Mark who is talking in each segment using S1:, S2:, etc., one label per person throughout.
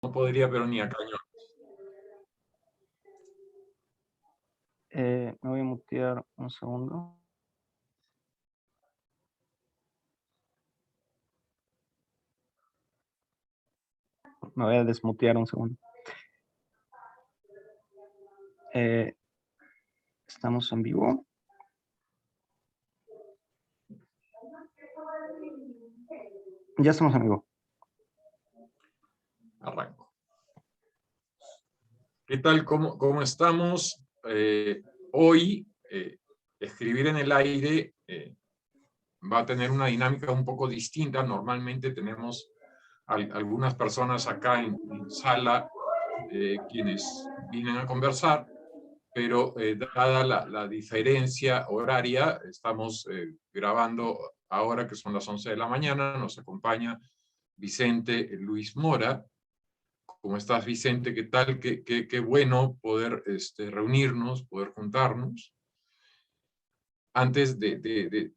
S1: No podría, pero ni a cañón.
S2: Me voy a mutear un segundo. Me voy a desmutear un segundo. Estamos en vivo. Ya estamos en vivo.
S1: Arranco. ¿Qué tal? ¿Cómo estamos? Hoy, escribir en el aire va a tener una dinámica un poco distinta. Normalmente tenemos algunas personas acá en sala quienes vienen a conversar, pero dada la diferencia horaria, estamos grabando ahora que son las 11 de la mañana. Nos acompaña Vicente Luis Mora. ¿Cómo estás, Vicente? ¿Qué tal? Qué bueno poder reunirnos, poder juntarnos. Antes de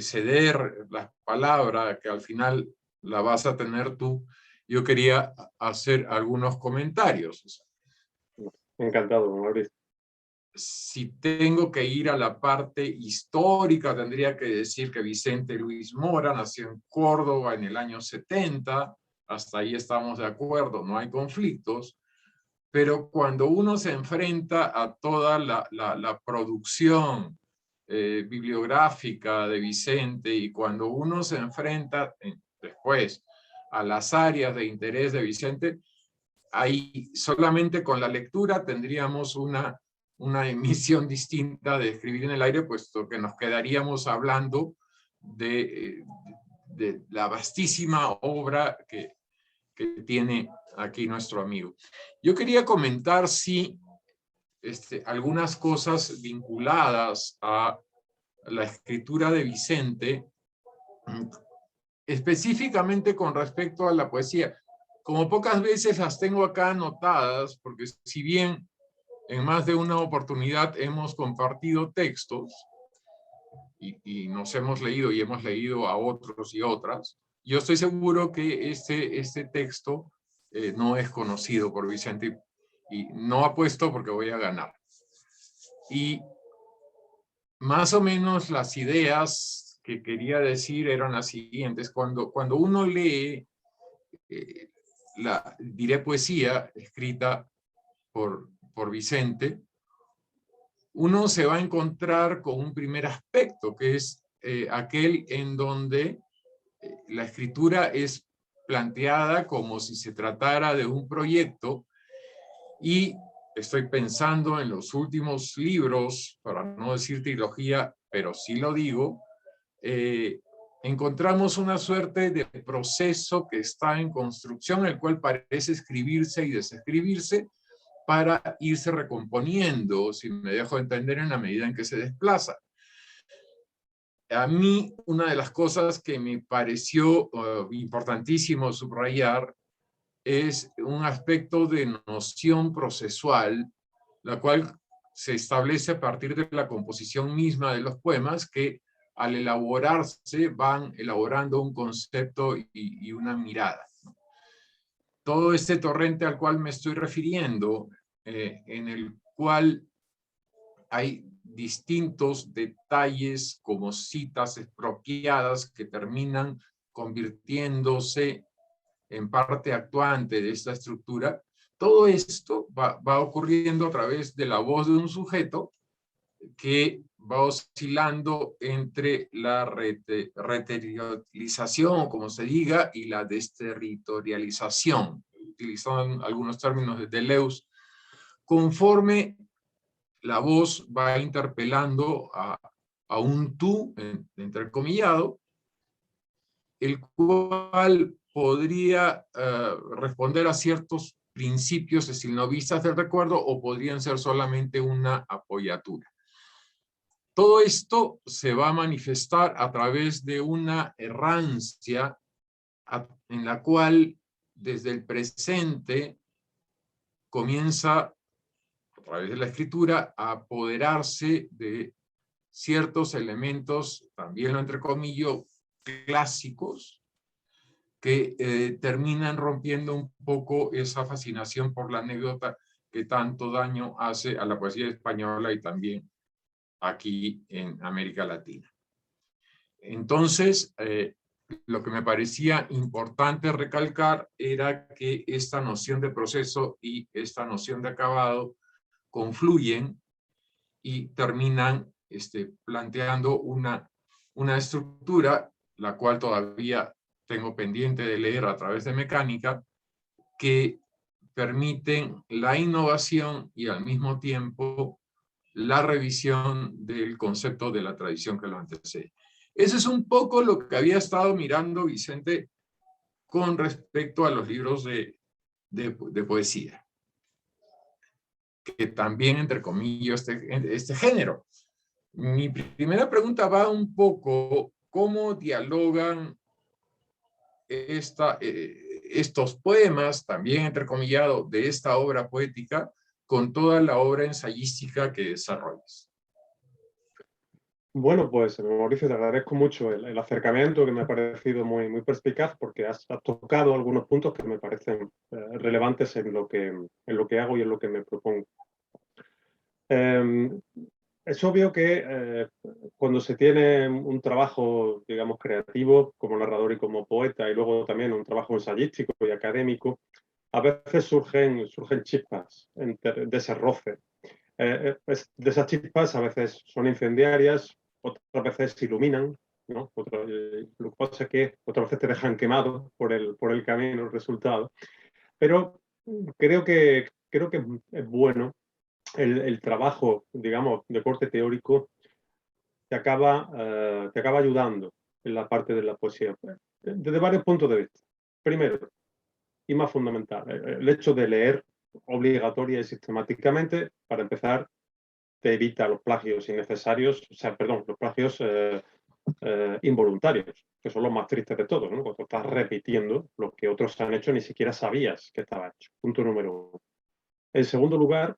S1: ceder la palabra, que al final la vas a tener tú, yo quería hacer algunos comentarios.
S3: Encantado, Mauricio.
S1: Si tengo que ir a la parte histórica, tendría que decir que Vicente Luis Mora nació en Córdoba en el año 70, hasta ahí estamos de acuerdo, no hay conflictos, pero cuando uno se enfrenta a toda la producción bibliográfica de Vicente, y cuando uno se enfrenta después a las áreas de interés de Vicente, ahí solamente con la lectura tendríamos una emisión distinta de Escribir en el Aire, puesto que nos quedaríamos hablando de la vastísima obra que tiene aquí nuestro amigo. Yo quería comentar, sí, algunas cosas vinculadas a la escritura de Vicente, específicamente con respecto a la poesía. Como pocas veces las tengo acá anotadas, porque si bien en más de una oportunidad hemos compartido textos y nos hemos leído y hemos leído a otros y otras, yo estoy seguro que este texto no es conocido por Vicente, y no apuesto porque voy a ganar. Y más o menos las ideas que quería decir eran las siguientes. Cuando uno lee, diré poesía escrita por Vicente, uno se va a encontrar con un primer aspecto, que es aquel en donde la escritura es planteada como si se tratara de un proyecto, y estoy pensando en los últimos libros, para no decir trilogía, pero sí lo digo, encontramos una suerte de proceso que está en construcción, el cual parece escribirse y desescribirse para irse recomponiendo, si me dejo entender, en la medida en que se desplaza. A mí, una de las cosas que me pareció importantísimo subrayar es un aspecto de noción procesual, la cual se establece a partir de la composición misma de los poemas, que al elaborarse van elaborando un concepto y una mirada. Todo este torrente al cual me estoy refiriendo, en el cual hay distintos detalles como citas expropiadas que terminan convirtiéndose en parte actuante de esta estructura. Todo esto va ocurriendo a través de la voz de un sujeto que va oscilando entre la reterritorialización, como se diga, y la desterritorialización, utilizando algunos términos de Deleuze, conforme la voz va interpelando a un tú, entrecomillado, el cual podría responder a ciertos principios estilnovistas del recuerdo, o podrían ser solamente una apoyatura. Todo esto se va a manifestar a través de una errancia en la cual desde el presente comienza, a través de la escritura, a apoderarse de ciertos elementos, también lo entrecomillo, clásicos, que terminan rompiendo un poco esa fascinación por la anécdota que tanto daño hace a la poesía española y también aquí en América Latina. Entonces, lo que me parecía importante recalcar era que esta noción de proceso y esta noción de acabado confluyen y terminan planteando una estructura, la cual todavía tengo pendiente de leer a través de mecánica, que permiten la innovación y al mismo tiempo la revisión del concepto de la tradición que lo antecede. Eso es un poco lo que había estado mirando Vicente con respecto a los libros de poesía, que también entrecomillo este género. Mi primera pregunta va un poco, ¿cómo dialogan estos poemas, también entrecomillados, de esta obra poética, con toda la obra ensayística que desarrollas?
S3: Bueno, pues Mauricio, te agradezco mucho el acercamiento, que me ha parecido muy, muy perspicaz, porque has tocado algunos puntos que me parecen relevantes en lo que hago y en lo que me propongo. Es obvio que cuando se tiene un trabajo, digamos, creativo, como narrador y como poeta, y luego también un trabajo ensayístico y académico, a veces surgen chispas de ese roce. De esas chispas a veces son incendiarias, otras veces iluminan, ¿no? Lo que pasa es que otras veces te dejan quemado por el camino, el resultado. Pero creo que es bueno el trabajo, digamos, de corte teórico, te acaba ayudando en la parte de la poesía, desde varios puntos de vista. Primero, y más fundamental, el hecho de leer obligatoria y sistemáticamente, para empezar, te evita los plagios innecesarios, o sea, perdón, los plagios involuntarios, que son los más tristes de todos, ¿no? Cuando estás repitiendo lo que otros han hecho, ni siquiera sabías que estaba hecho. Punto número uno. En segundo lugar,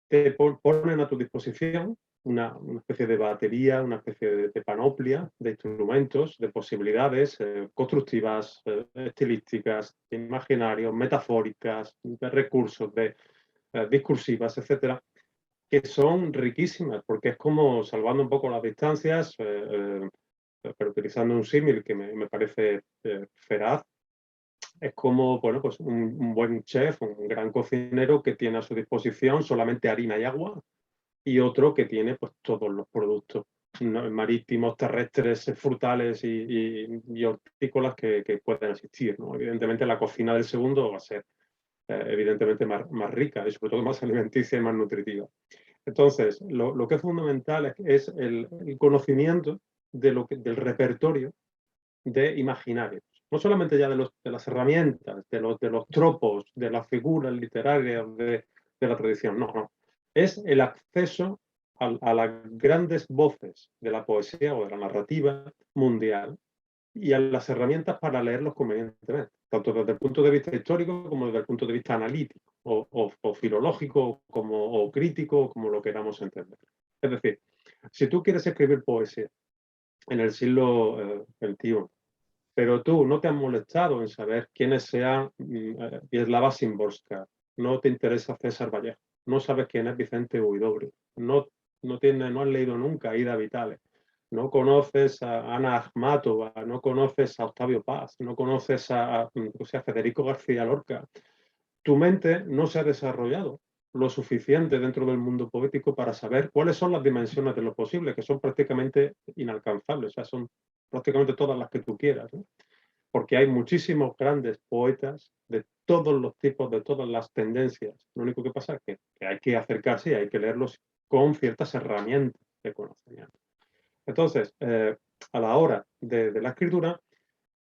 S3: te ponen a tu disposición una especie de batería, una especie de panoplia de instrumentos, de posibilidades constructivas, estilísticas, de imaginarios, metafóricas, de recursos, discursivas, etcétera, que son riquísimas, porque es como, salvando un poco las distancias, pero utilizando un símil que me parece feraz, es como, bueno, pues un buen chef, un gran cocinero que tiene a su disposición solamente harina y agua, y otro que tiene pues todos los productos marítimos, terrestres, frutales y hortícolas que pueden existir, ¿no? Evidentemente la cocina del segundo va a ser evidentemente más rica y sobre todo más alimenticia y más nutritiva. Entonces, lo que es fundamental es el conocimiento del repertorio de imaginarios. No solamente ya de las herramientas, de los tropos, de las figuras literarias de la tradición, no. Es el acceso a las grandes voces de la poesía o de la narrativa mundial y a las herramientas para leerlos convenientemente, tanto desde el punto de vista histórico como desde el punto de vista analítico o filológico o crítico, como lo queramos entender. Es decir, si tú quieres escribir poesía en el siglo XXI, pero tú no te has molestado en saber quiénes sean Wisława Szymborska, no te interesa César Vallejo, no sabes quién es Vicente Huidobro, no has leído nunca a Ida Vitale, no conoces a Ana Akhmatova, no conoces a Octavio Paz, no conoces a Federico García Lorca. Tu mente no se ha desarrollado lo suficiente dentro del mundo poético para saber cuáles son las dimensiones de lo posible, que son prácticamente inalcanzables, o sea, son prácticamente todas las que tú quieras, ¿no? Porque hay muchísimos grandes poetas de todos los tipos, de todas las tendencias. Lo único que pasa es que hay que acercarse y hay que leerlos con ciertas herramientas de conocimiento. Entonces, a la hora de la escritura,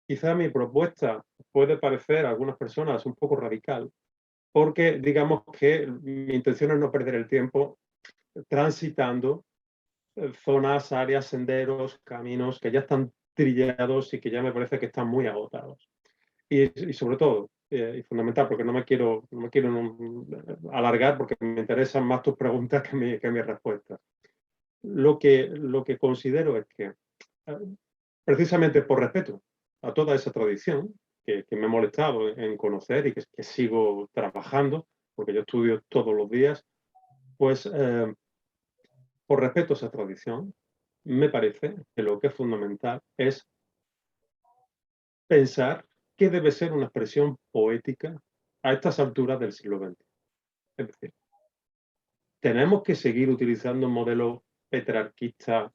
S3: quizá mi propuesta puede parecer a algunas personas un poco radical, porque digamos que mi intención es no perder el tiempo transitando zonas, áreas, senderos, caminos que ya están trillados y que ya me parece que están muy agotados. Y sobre todo, y fundamental, porque no me quiero alargar porque me interesan más tus preguntas que mis respuestas. Lo que considero es que, precisamente por respeto a toda esa tradición, me he molestado en conocer y que sigo trabajando, porque yo estudio todos los días, pues por respeto a esa tradición, me parece que lo que es fundamental es pensar qué debe ser una expresión poética a estas alturas del siglo XX. Es decir, tenemos que seguir utilizando un modelo petrarquista,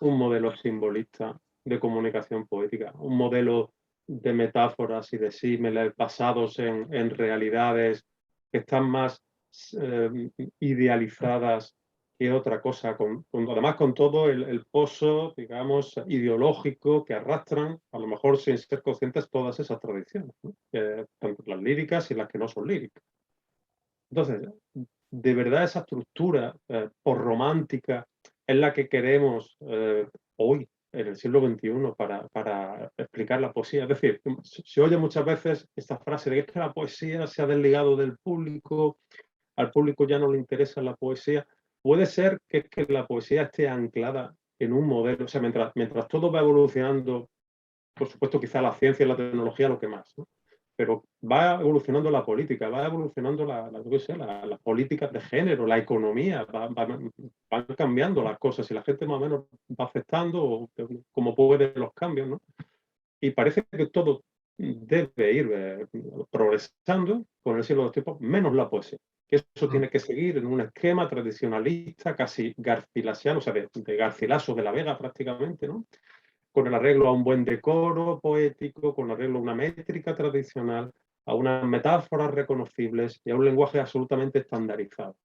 S3: un modelo simbolista de comunicación poética, un modelo de metáforas y de símiles basados en realidades que están más idealizadas que otra cosa, además con todo el pozo, digamos, ideológico que arrastran, a lo mejor sin ser conscientes, todas esas tradiciones, ¿no? Tanto las líricas y las que no son líricas. Entonces, de verdad esa estructura posromántica es la que queremos hoy, en el siglo XXI, para explicar la poesía. Es decir, se oye muchas veces esta frase de que la poesía se ha desligado del público, al público ya no le interesa la poesía. Puede ser que la poesía esté anclada en un modelo, o sea, mientras todo va evolucionando, por supuesto quizá la ciencia y la tecnología lo que más, ¿no? Pero va evolucionando la política, va evolucionando las políticas de género, la economía, van cambiando las cosas y la gente más o menos va aceptando como puede los cambios, ¿no? Y parece que todo debe ir progresando con el siglo de los tiempos, menos la poesía. Que eso tiene que seguir en un esquema tradicionalista, casi garcilasiano, o sea, de Garcilaso de la Vega prácticamente, ¿no? Con el arreglo a un buen decoro poético, con el arreglo a una métrica tradicional, a unas metáforas reconocibles y a un lenguaje absolutamente estandarizado.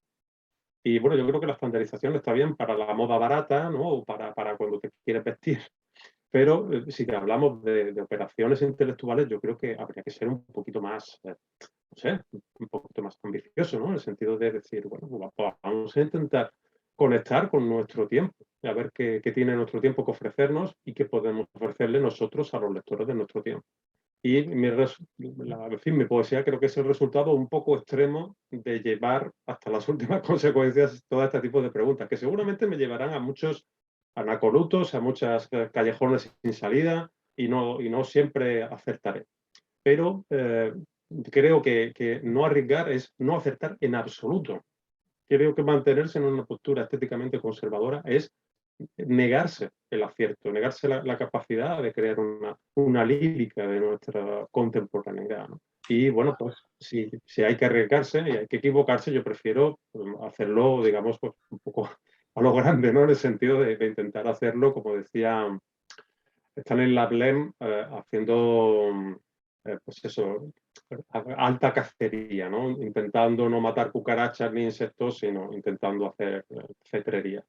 S3: Y bueno, yo creo que la estandarización está bien para la moda barata, ¿no? O para cuando te quieres vestir. Pero si hablamos de operaciones intelectuales, yo creo que habría que ser un poquito más, no sé, un poquito más ambicioso, ¿no? En el sentido de decir, bueno, vamos a intentar conectar con nuestro tiempo, a ver qué tiene nuestro tiempo que ofrecernos y qué podemos ofrecerle nosotros a los lectores de nuestro tiempo. Y en fin, mi poesía creo que es el resultado un poco extremo de llevar hasta las últimas consecuencias todo este tipo de preguntas, que seguramente me llevarán a muchos anacolutos, a muchas callejones sin salida y no siempre acertaré. Pero creo que no arriesgar es no acertar en absoluto. Creo que mantenerse en una postura estéticamente conservadora es negarse el acierto, negarse la capacidad de crear una lírica de nuestra contemporaneidad, ¿no? Y bueno, pues si hay que arriesgarse y hay que equivocarse, yo prefiero hacerlo, digamos, pues, un poco a lo grande, ¿no? En el sentido de intentar hacerlo, como decía Stanley Lablem, haciendo, pues eso, alta cacería, ¿no? Intentando no matar cucarachas ni insectos, sino intentando hacer cetrería.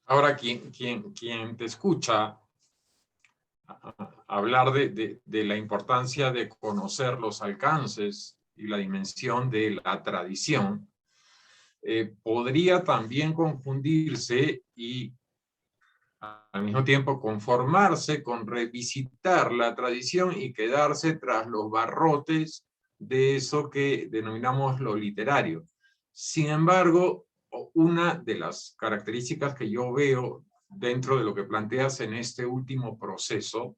S1: Ahora, quien te escucha hablar de la importancia de conocer los alcances y la dimensión de la tradición, podría también confundirse y al mismo tiempo conformarse con revisitar la tradición y quedarse tras los barrotes de eso que denominamos lo literario. Sin embargo, una de las características que yo veo dentro de lo que planteas en este último proceso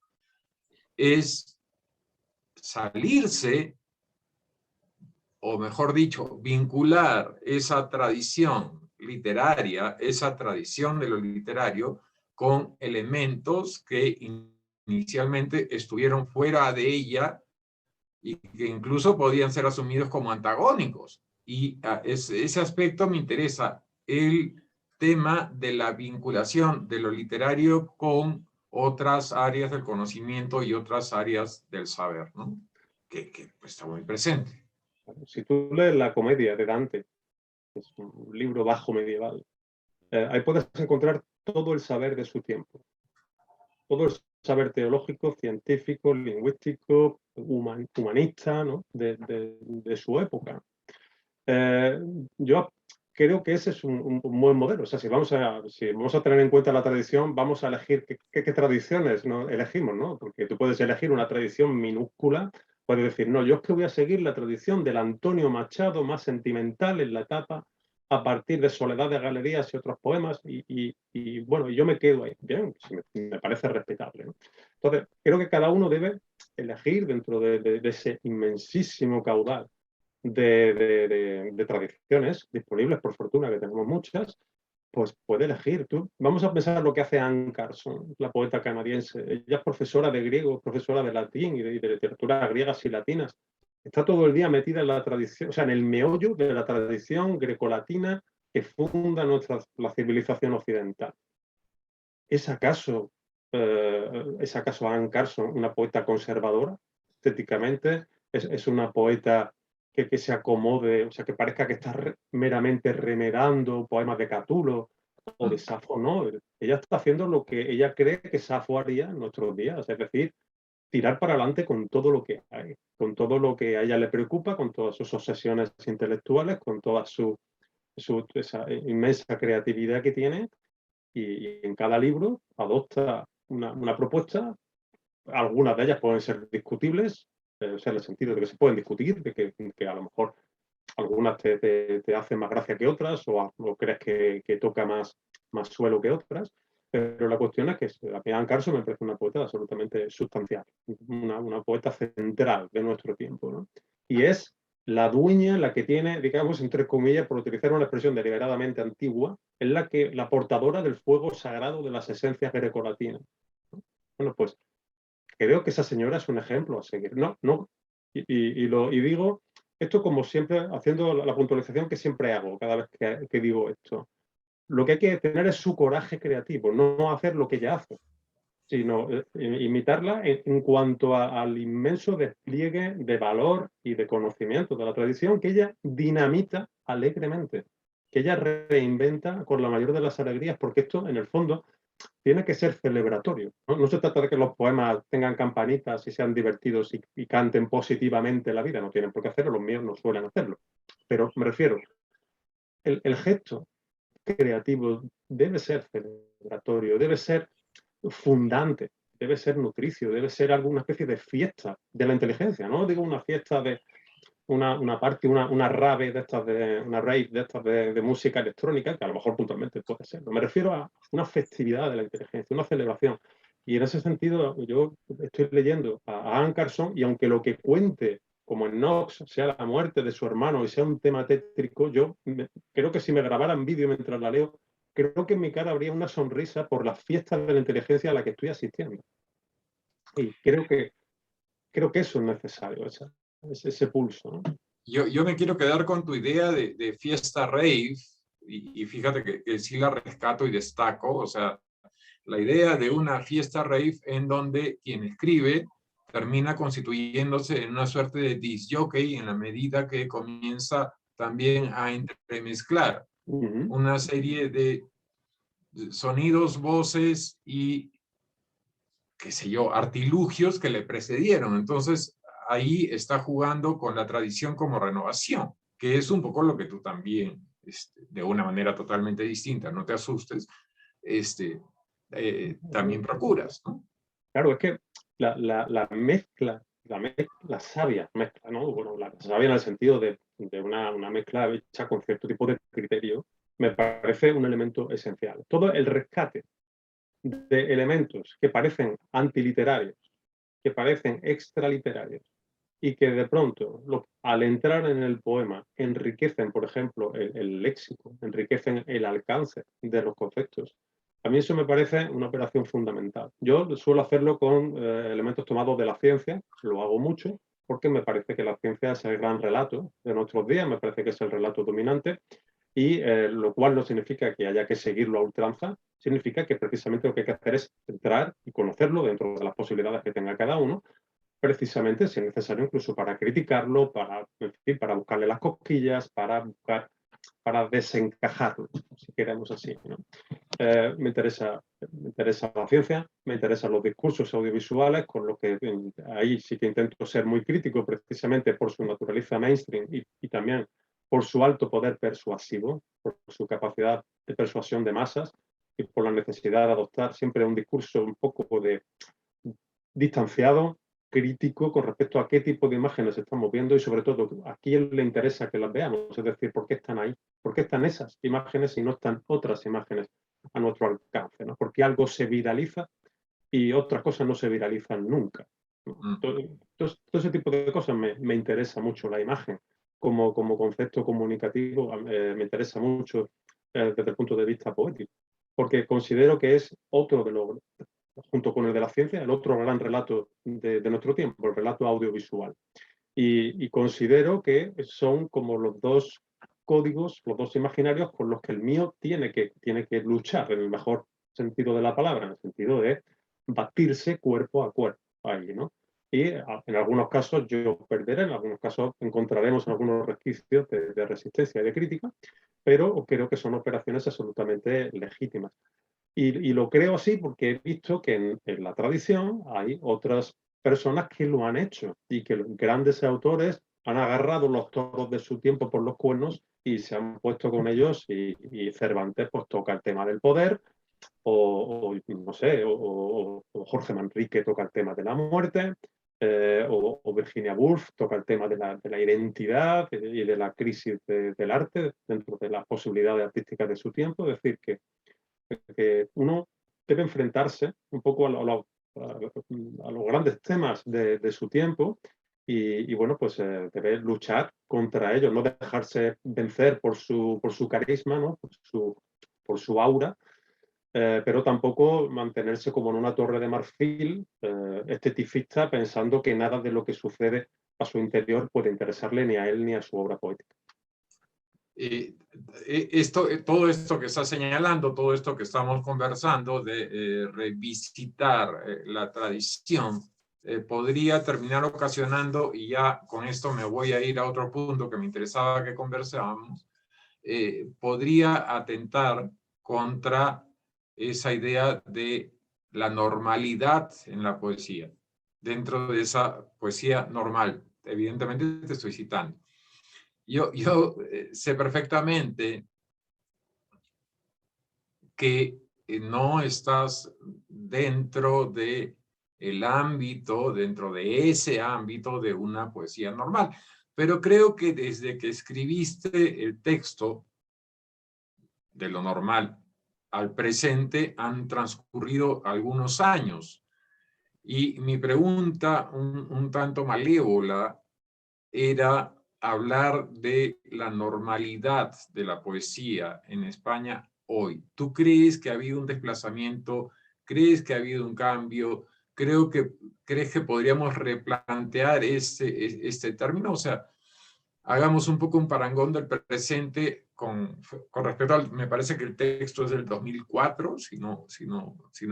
S1: es salirse, o mejor dicho, vincular esa tradición literaria, esa tradición de lo literario, con elementos que inicialmente estuvieron fuera de ella y que incluso podían ser asumidos como antagónicos. Y ese aspecto me interesa, el tema de la vinculación de lo literario con otras áreas del conocimiento y otras áreas del saber, ¿no? Que pues, está muy presente.
S3: Si tú lees la Comedia de Dante, que es un libro bajo medieval, ahí puedes encontrar todo el saber de su tiempo. Todo el saber teológico, científico, lingüístico, humanista, ¿no? de su época. Yo creo que ese es un buen modelo. O sea, si vamos a tener en cuenta la tradición, vamos a elegir qué tradiciones, ¿no? elegimos, ¿no? Porque tú puedes elegir una tradición minúscula, puedes decir, no, yo es que voy a seguir la tradición del Antonio Machado más sentimental en la etapa a partir de Soledad de Galerías y otros poemas, bueno, yo me quedo ahí. Bien, pues me parece respetable, ¿no? Entonces, creo que cada uno debe elegir dentro de ese inmensísimo caudal de tradiciones disponibles, por fortuna, que tenemos muchas, pues puede elegir. Vamos a pensar lo que hace Anne Carson, la poeta canadiense. Ella es profesora de griego, profesora de latín y de literatura griegas y latinas. Está todo el día metida en la tradición, o sea, en el meollo de la tradición grecolatina que funda la civilización occidental. ¿Es acaso Anne Carson una poeta conservadora estéticamente? ¿Es una poeta que se acomode, o sea, que parezca que está meramente remedando poemas de Catulo o de Safo? No, ella está haciendo lo que ella cree que Safo haría en nuestros días, es decir, tirar para adelante con todo lo que hay, con todo lo que a ella le preocupa, con todas sus obsesiones intelectuales, con toda esa inmensa creatividad que tiene, y en cada libro adopta una propuesta. Algunas de ellas pueden ser discutibles, o sea, en el sentido de que se pueden discutir, de que a lo mejor algunas te hacen más gracia que otras, o crees que toca más suelo que otras, pero la cuestión es que a mí Anne Carson me parece una poeta absolutamente sustancial, una poeta central de nuestro tiempo, ¿no? Y es la dueña, la que tiene, digamos, entre comillas, por utilizar una expresión deliberadamente antigua, es la portadora del fuego sagrado de las esencias grecolatinas, ¿no? Bueno, pues creo que esa señora es un ejemplo a seguir. Y digo esto como siempre, haciendo la puntualización que siempre hago cada vez que digo esto. Lo que hay que tener es su coraje creativo, no hacer lo que ella hace, sino imitarla en cuanto al inmenso despliegue de valor y de conocimiento de la tradición que ella dinamita alegremente, que ella reinventa con la mayor de las alegrías, porque esto, en el fondo, tiene que ser celebratorio. No se trata de que los poemas tengan campanitas y sean divertidos y canten positivamente la vida, no tienen por qué hacerlo, los míos no suelen hacerlo. Pero me refiero, el gesto creativo debe ser celebratorio, debe ser fundante, debe ser nutricio, debe ser alguna especie de fiesta de la inteligencia. No digo una fiesta de una rave de estas una rave de estas de música electrónica, que a lo mejor puntualmente puede ser. Me refiero a una festividad de la inteligencia, una celebración. Y en ese sentido, yo estoy leyendo a Anne Carson, y aunque lo que cuente, como en Knox, sea la muerte de su hermano y sea un tema tétrico, yo creo que si me grabaran vídeo mientras la leo, creo que en mi cara habría una sonrisa por las fiestas de la inteligencia a la que estoy asistiendo. Y creo que eso es necesario, ese pulso, ¿no?
S1: Yo me quiero quedar con tu idea de fiesta rave, y fíjate que sí la rescato y destaco, o sea, la idea de una fiesta rave en donde quien escribe termina constituyéndose en una suerte de disc jockey en la medida que comienza también a entremezclar una serie de sonidos, voces y, qué sé yo, artilugios que le precedieron. Entonces, ahí está jugando con la tradición como renovación, que es un poco lo que tú también, de una manera totalmente distinta, no te asustes, también procuras, ¿no?
S3: Claro, es que la mezcla, la sabia mezcla, ¿no? Bueno, la sabia en el sentido de una mezcla hecha con cierto tipo de criterio, me parece un elemento esencial. Todo el rescate de elementos que parecen antiliterarios, que parecen extraliterarios, y que de pronto, al entrar en el poema, enriquecen, por ejemplo, el léxico, enriquecen el alcance de los conceptos. A mí eso me parece una operación fundamental. Yo suelo hacerlo con elementos tomados de la ciencia, lo hago mucho, porque me parece que la ciencia es el gran relato de nuestros días, me parece que es el relato dominante, y lo cual no significa que haya que seguirlo a ultranza, significa que precisamente lo que hay que hacer es entrar y conocerlo dentro de las posibilidades que tenga cada uno, precisamente si es necesario incluso para criticarlo, en fin, para buscarle las cosquillas, para desencajarlo, si queremos así, ¿no? Me interesa la ciencia, me interesan los discursos audiovisuales, con lo que ahí sí que intento ser muy crítico, precisamente por su naturaleza mainstream y también por su alto poder persuasivo, por su capacidad de persuasión de masas y por la necesidad de adoptar siempre un discurso un poco distanciado, crítico con respecto a qué tipo de imágenes estamos viendo y sobre todo a quién le interesa que las veamos, es decir, por qué están ahí, por qué están esas imágenes y no están otras imágenes a nuestro alcance, ¿no? Porque algo se viraliza y otras cosas no se viralizan nunca. Todo ese tipo de cosas me interesa mucho. La imagen como concepto comunicativo me interesa mucho desde el punto de vista poético, porque considero que es otro de los, junto con el de la ciencia, el otro gran relato de nuestro tiempo, el relato audiovisual. Y considero que son como los dos códigos, los dos imaginarios con los que el mío tiene que luchar, en el mejor sentido de la palabra, en el sentido de batirse cuerpo a cuerpo ahí, ¿no? Y en algunos casos yo perderé, en algunos casos encontraremos algunos resquicios de resistencia y de crítica, pero creo que son operaciones absolutamente legítimas. Y lo creo así porque he visto que en la tradición hay otras personas que lo han hecho y que los grandes autores han agarrado los toros de su tiempo por los cuernos y se han puesto con ellos y Cervantes pues toca el tema del poder o no sé, o Jorge Manrique toca el tema de la muerte, o Virginia Woolf toca el tema de la identidad y de la crisis del arte dentro de las posibilidades artísticas de su tiempo. Es decir, que uno debe enfrentarse un poco a los grandes temas de su tiempo y bueno, pues debe luchar contra ellos, no dejarse vencer por su carisma, ¿no? por su aura, pero tampoco mantenerse como en una torre de marfil esteticista pensando que nada de lo que sucede a su interior puede interesarle ni a él ni a su obra poética.
S1: Todo esto que está señalando, todo esto que estamos conversando de revisitar la tradición, podría terminar ocasionando, y ya con esto me voy a ir a otro punto que me interesaba que conversáramos, podría atentar contra esa idea de la normalidad en la poesía, dentro de esa poesía normal. Evidentemente te estoy citando. Yo sé perfectamente que no estás dentro de el ámbito, dentro de ese ámbito de una poesía normal. Pero creo que desde que escribiste el texto de lo normal al presente han transcurrido algunos años. Y mi pregunta, un tanto malévola, era hablar de la normalidad de la poesía en España hoy. ¿Tú crees que ha habido un desplazamiento? ¿Crees que ha habido un cambio? ¿Crees que podríamos replantear este término? O sea, hagamos un poco un parangón del presente con respecto al, me parece que el texto es del 2004, si no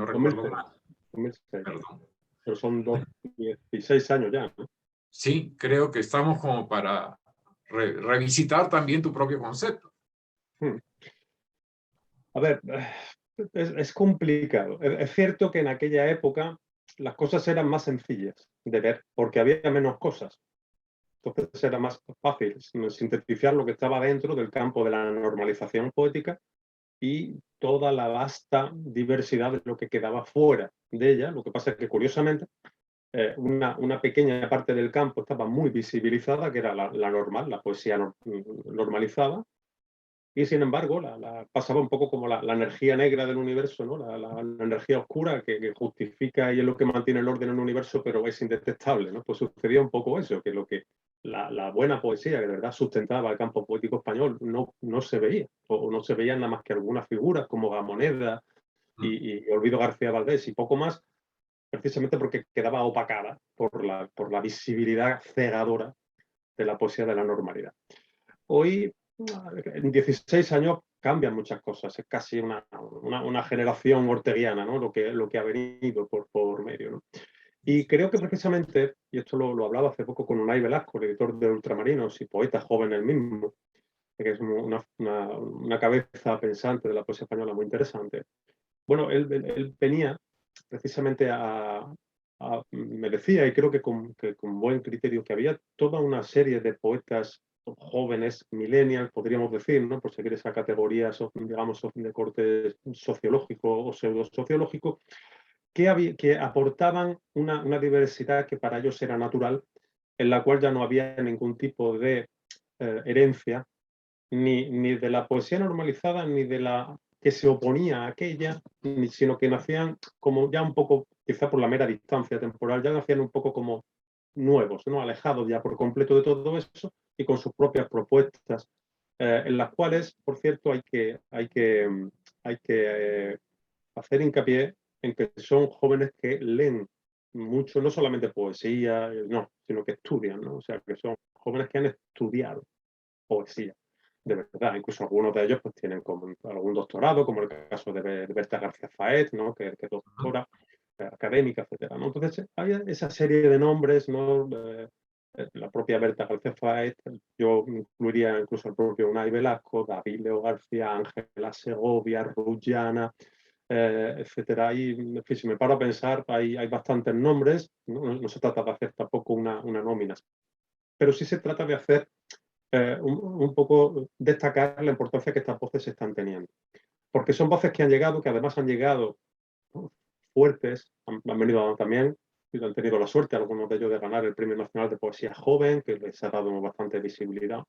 S1: recuerdo
S3: 2006,
S1: mal.
S3: 2006.
S1: Perdón.
S3: Pero son 16 años ya, ¿no?
S1: Sí, creo que estamos como para revisitar también tu propio concepto.
S3: A ver, es complicado. Es cierto que en aquella época las cosas eran más sencillas de ver porque había menos cosas. Entonces era más fácil sintetizar lo que estaba dentro del campo de la normalización poética y toda la vasta diversidad de lo que quedaba fuera de ella. Lo que pasa es que, curiosamente, una pequeña parte del campo estaba muy visibilizada, que era la normal, la poesía normalizada, y sin embargo pasaba un poco como la energía negra del universo, ¿no? la energía oscura que justifica y es lo que mantiene el orden en el universo, pero es indetectable, ¿no? Pues sucedía un poco eso, que la buena poesía que de verdad sustentaba el campo poético español no se veía, o no se veían nada más que algunas figuras como Gamoneda y Olvido García Valdés y poco más, precisamente porque quedaba opacada por la visibilidad cegadora de la poesía de la normalidad. Hoy, en 16 años, cambian muchas cosas. Es casi una generación orteguiana, ¿no? Lo que ha venido por medio, ¿no? Y creo que precisamente, y esto lo hablaba hace poco con Unai Velasco, el editor de Ultramarinos y poeta joven él mismo, que es una cabeza pensante de la poesía española muy interesante. Bueno, él venía precisamente me decía, y creo que con buen criterio, que había toda una serie de poetas jóvenes, millennials, podríamos decir, ¿no? Por seguir esa categoría, digamos, de corte sociológico o pseudosociológico, que aportaban una diversidad que para ellos era natural, en la cual ya no había ningún tipo de herencia, ni de la poesía normalizada, ni de la que se oponía a aquella, sino que nacían como ya un poco quizá por la mera distancia temporal, ya nacían un poco como nuevos, ¿no? Alejados ya por completo de todo eso y con sus propias propuestas, en las cuales, por cierto, hay que hacer hincapié en que son jóvenes que leen mucho, no solamente poesía, no, sino que estudian, ¿no? O sea, que son jóvenes que han estudiado poesía, de verdad. Incluso algunos de ellos pues tienen como algún doctorado, como el caso de Berta García Faet, ¿no? que es doctora académica, etcétera, ¿no? Entonces, había esa serie de nombres, ¿no? La propia Berta García Faet, yo incluiría incluso el propio Unai Velasco, David Leo García, Ángela Segovia, Rullana, etcétera. Y en fin, si me paro a pensar, hay bastantes nombres, no se trata de hacer tampoco una nómina, pero sí se trata de hacer un poco destacar la importancia que estas voces están teniendo. Porque son voces que han llegado, que además han llegado, ¿no?, fuertes, han venido también, y han tenido la suerte, algunos de ellos, de ganar el Premio Nacional de Poesía Joven, que les ha dado bastante visibilidad.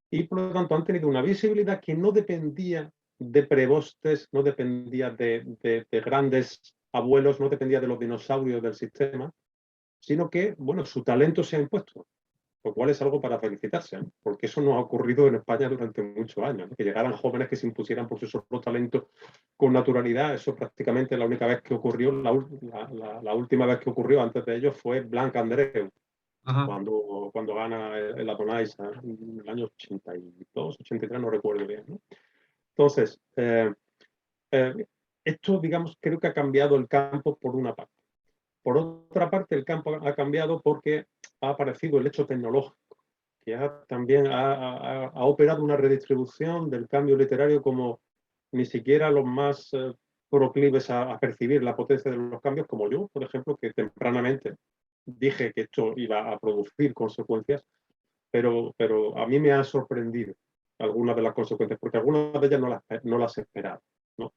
S3: Y por lo tanto han tenido una visibilidad que no dependía de prebostes, no dependía de grandes abuelos, no dependía de los dinosaurios del sistema, sino que, bueno, su talento se ha impuesto, lo cual es algo para felicitarse, ¿no? Porque eso no ha ocurrido en España durante muchos años, ¿no? Que llegaran jóvenes que se impusieran por su solo talento con naturalidad. Eso prácticamente la única vez que ocurrió, la última vez que ocurrió antes de ellos fue Blanca Andreu, cuando gana el Adonais en el año 82, 83, no recuerdo bien, ¿no? Entonces, esto, digamos, creo que ha cambiado el campo por una parte. Por otra parte, el campo ha cambiado porque ha aparecido el hecho tecnológico, que también ha operado una redistribución del cambio literario, como ni siquiera los más proclives a percibir la potencia de los cambios, como yo, por ejemplo, que tempranamente dije que esto iba a producir consecuencias, pero a mí me ha sorprendido algunas de las consecuencias, porque algunas de ellas no las esperaba, ¿no?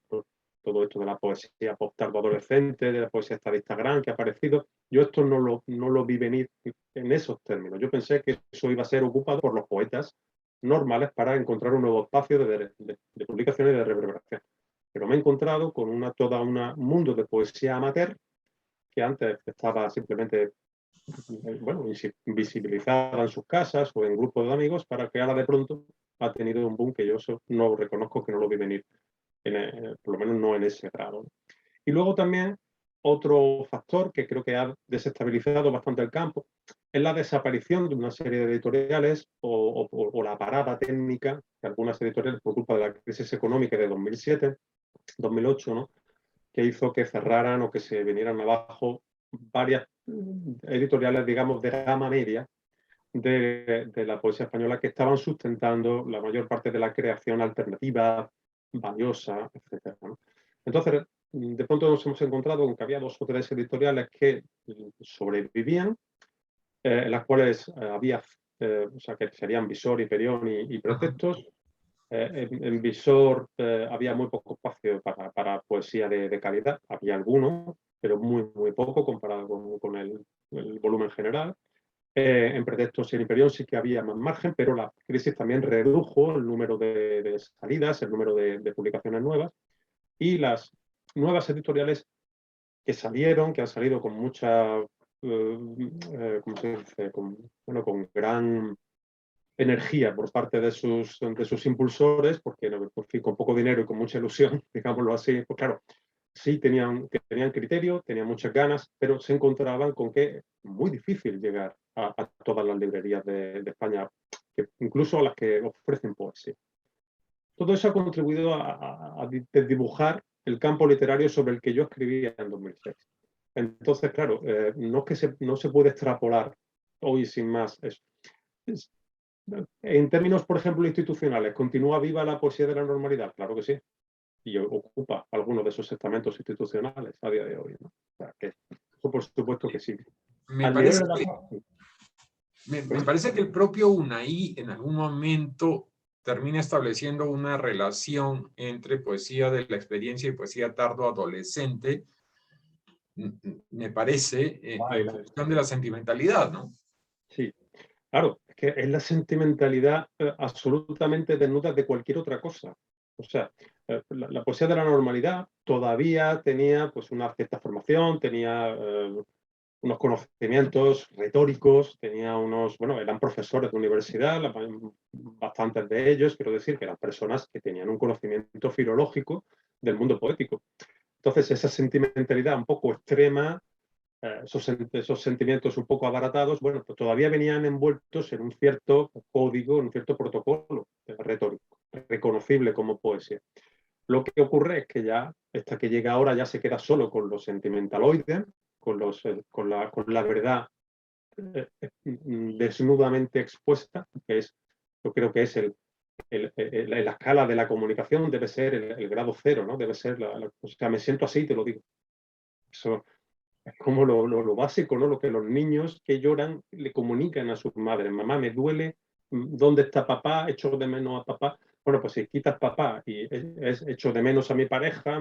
S3: Todo esto de la poesía pop-tardo adolescente, de la poesía esta de Instagram que ha aparecido, yo esto no lo vi venir en esos términos. Yo pensé que eso iba a ser ocupado por los poetas normales para encontrar un nuevo espacio de publicación y de reverberación. Pero me he encontrado con todo un mundo de poesía amateur que antes estaba simplemente, bueno, visibilizada en sus casas o en grupos de amigos, para que ahora de pronto ha tenido un boom que yo no reconozco, que no lo vi venir, por lo menos no en ese grado. Y luego también otro factor que creo que ha desestabilizado bastante el campo es la desaparición de una serie de editoriales o la parada técnica de algunas editoriales por culpa de la crisis económica de 2007, 2008, ¿no?, que hizo que cerraran o que se vinieran abajo varias editoriales, digamos, de gama media de la poesía española, que estaban sustentando la mayor parte de la creación alternativa, valiosa, etc., ¿no? Entonces, de pronto nos hemos encontrado con que había 2 o 3 editoriales que sobrevivían, en las cuales había, o sea, que serían Visor, Hiperión y Pretextos. En Visor había muy poco espacio para poesía de calidad, había alguno, pero muy poco comparado con el volumen general. En Pretextos y en Hiperión sí que había más margen, pero la crisis también redujo el número de salidas, el número de publicaciones nuevas, y las nuevas editoriales que han salido con mucha, ¿cómo se dice?, con gran energía por parte de sus impulsores, porque por fin, con poco dinero y con mucha ilusión, digámoslo así, pues claro, sí tenían criterio, tenían muchas ganas, pero se encontraban con que es muy difícil llegar a todas las librerías de España, incluso a las que ofrecen poesía. Todo eso ha contribuido a desdibujar el campo literario sobre el que yo escribía en 2006. Entonces, claro, no es que no se puede extrapolar hoy sin más eso. En términos, por ejemplo, institucionales, ¿continúa viva la poesía de la normalidad? Claro que sí. Y ocupa algunos de esos estamentos institucionales a día de hoy, ¿no? O sea, que eso por supuesto que sí.
S1: Me parece que el propio Unai en algún momento termina estableciendo una relación entre poesía de la experiencia y poesía tardo-adolescente, me parece, en función de la sentimentalidad, ¿no?
S3: Sí, claro, es que es la sentimentalidad absolutamente desnuda de cualquier otra cosa. O sea, la poesía de la normalidad todavía tenía pues, una cierta formación, tenía unos conocimientos retóricos, tenía unos, bueno, eran profesores de universidad, bastantes de ellos, quiero decir, que eran personas que tenían un conocimiento filológico del mundo poético. Entonces, esa sentimentalidad un poco extrema, esos sentimientos un poco abaratados, bueno, pues todavía venían envueltos en un cierto código, en un cierto protocolo retórico, reconocible como poesía. Lo que ocurre es que ya, esta que llega ahora, ya se queda solo con los sentimentaloides, con la verdad desnudamente expuesta, que es, yo creo que es la escala de la comunicación debe ser el grado cero, ¿no? Debe ser, o sea, me siento así, te lo digo. Eso es como lo básico, ¿no? Lo que los niños que lloran le comunican a sus madres. Mamá, me duele, ¿dónde está papá? Echo de menos a papá. Bueno, pues si quitas papá y echo de menos a mi pareja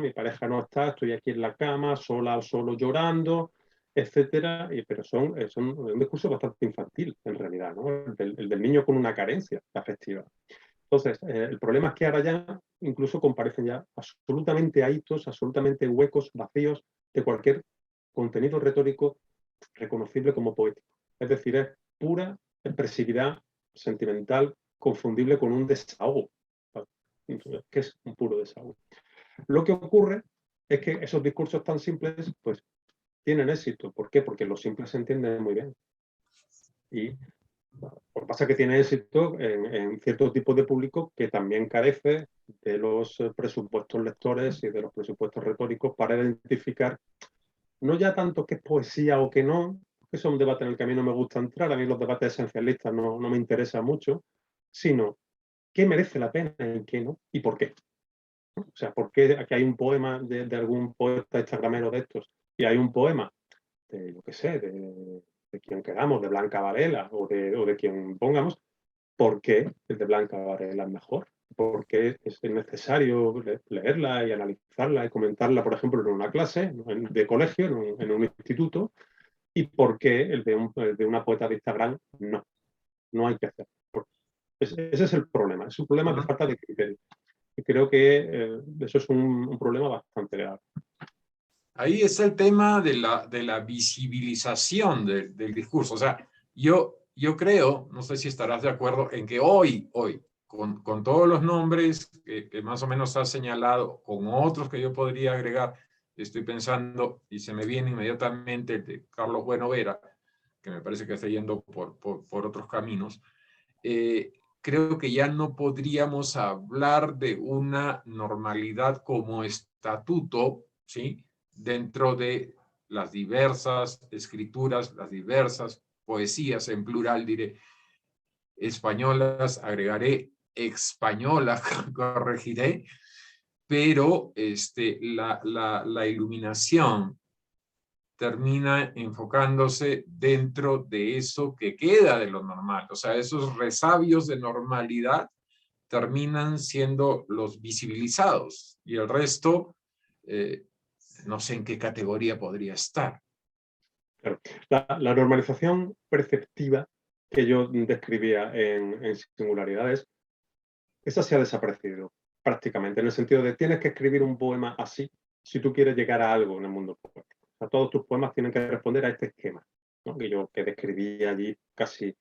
S3: no está, estoy aquí en la cama, sola o solo llorando, etcétera. Pero es un discurso bastante infantil, en realidad, ¿no? El del niño con una carencia afectiva. Entonces, el problema es que ahora ya incluso comparecen ya absolutamente ahitos, absolutamente huecos, vacíos de cualquier contenido retórico reconocible como poético. Es decir, es pura expresividad sentimental confundible con un desahogo, que es un puro desahogo. Lo que ocurre es que esos discursos tan simples pues tienen éxito. ¿Por qué? Porque los simples se entienden muy bien. Y lo que pasa es que tiene éxito en cierto tipo de público que también carece de los presupuestos lectores y de los presupuestos retóricos para identificar no ya tanto qué es poesía o qué no, que eso es un debate en el que a mí no me gusta entrar, a mí los debates esencialistas no me interesan mucho, sino qué merece la pena y qué no, y por qué. O sea, ¿por qué aquí hay un poema de algún poeta instagramero de estos y hay un poema de, yo qué sé, de quien queramos, de Blanca Varela o de quien pongamos? ¿Por qué el de Blanca Varela es mejor? ¿Por qué es necesario leerla y analizarla y comentarla, por ejemplo, en una clase de colegio, en un instituto? ¿Y por qué el de una poeta de Instagram no? No hay que hacer. Ese es el problema. Es un problema de falta de criterio. Y creo que eso es un problema bastante grave.
S1: Ahí es el tema de la visibilización del discurso. O sea, yo creo, no sé si estarás de acuerdo, en que hoy con todos los nombres que más o menos has señalado, con otros que yo podría agregar, estoy pensando, y se me viene inmediatamente el de Carlos Bueno Vera, que me parece que está yendo por otros caminos, creo que ya no podríamos hablar de una normalidad como estatuto, ¿sí?, dentro de las diversas escrituras, las diversas poesías, en plural diré, españolas, agregaré española, corregiré, pero la iluminación termina enfocándose dentro de eso que queda de lo normal. O sea, esos resabios de normalidad terminan siendo los visibilizados y el resto, no sé en qué categoría podría estar.
S3: Claro. La normalización perceptiva que yo describía en singularidades, esa se ha desaparecido prácticamente, en el sentido de tienes que escribir un poema así si tú quieres llegar a algo en el mundo poético. O sea, todos tus poemas tienen que responder a este esquema, ¿no? que describí allí casi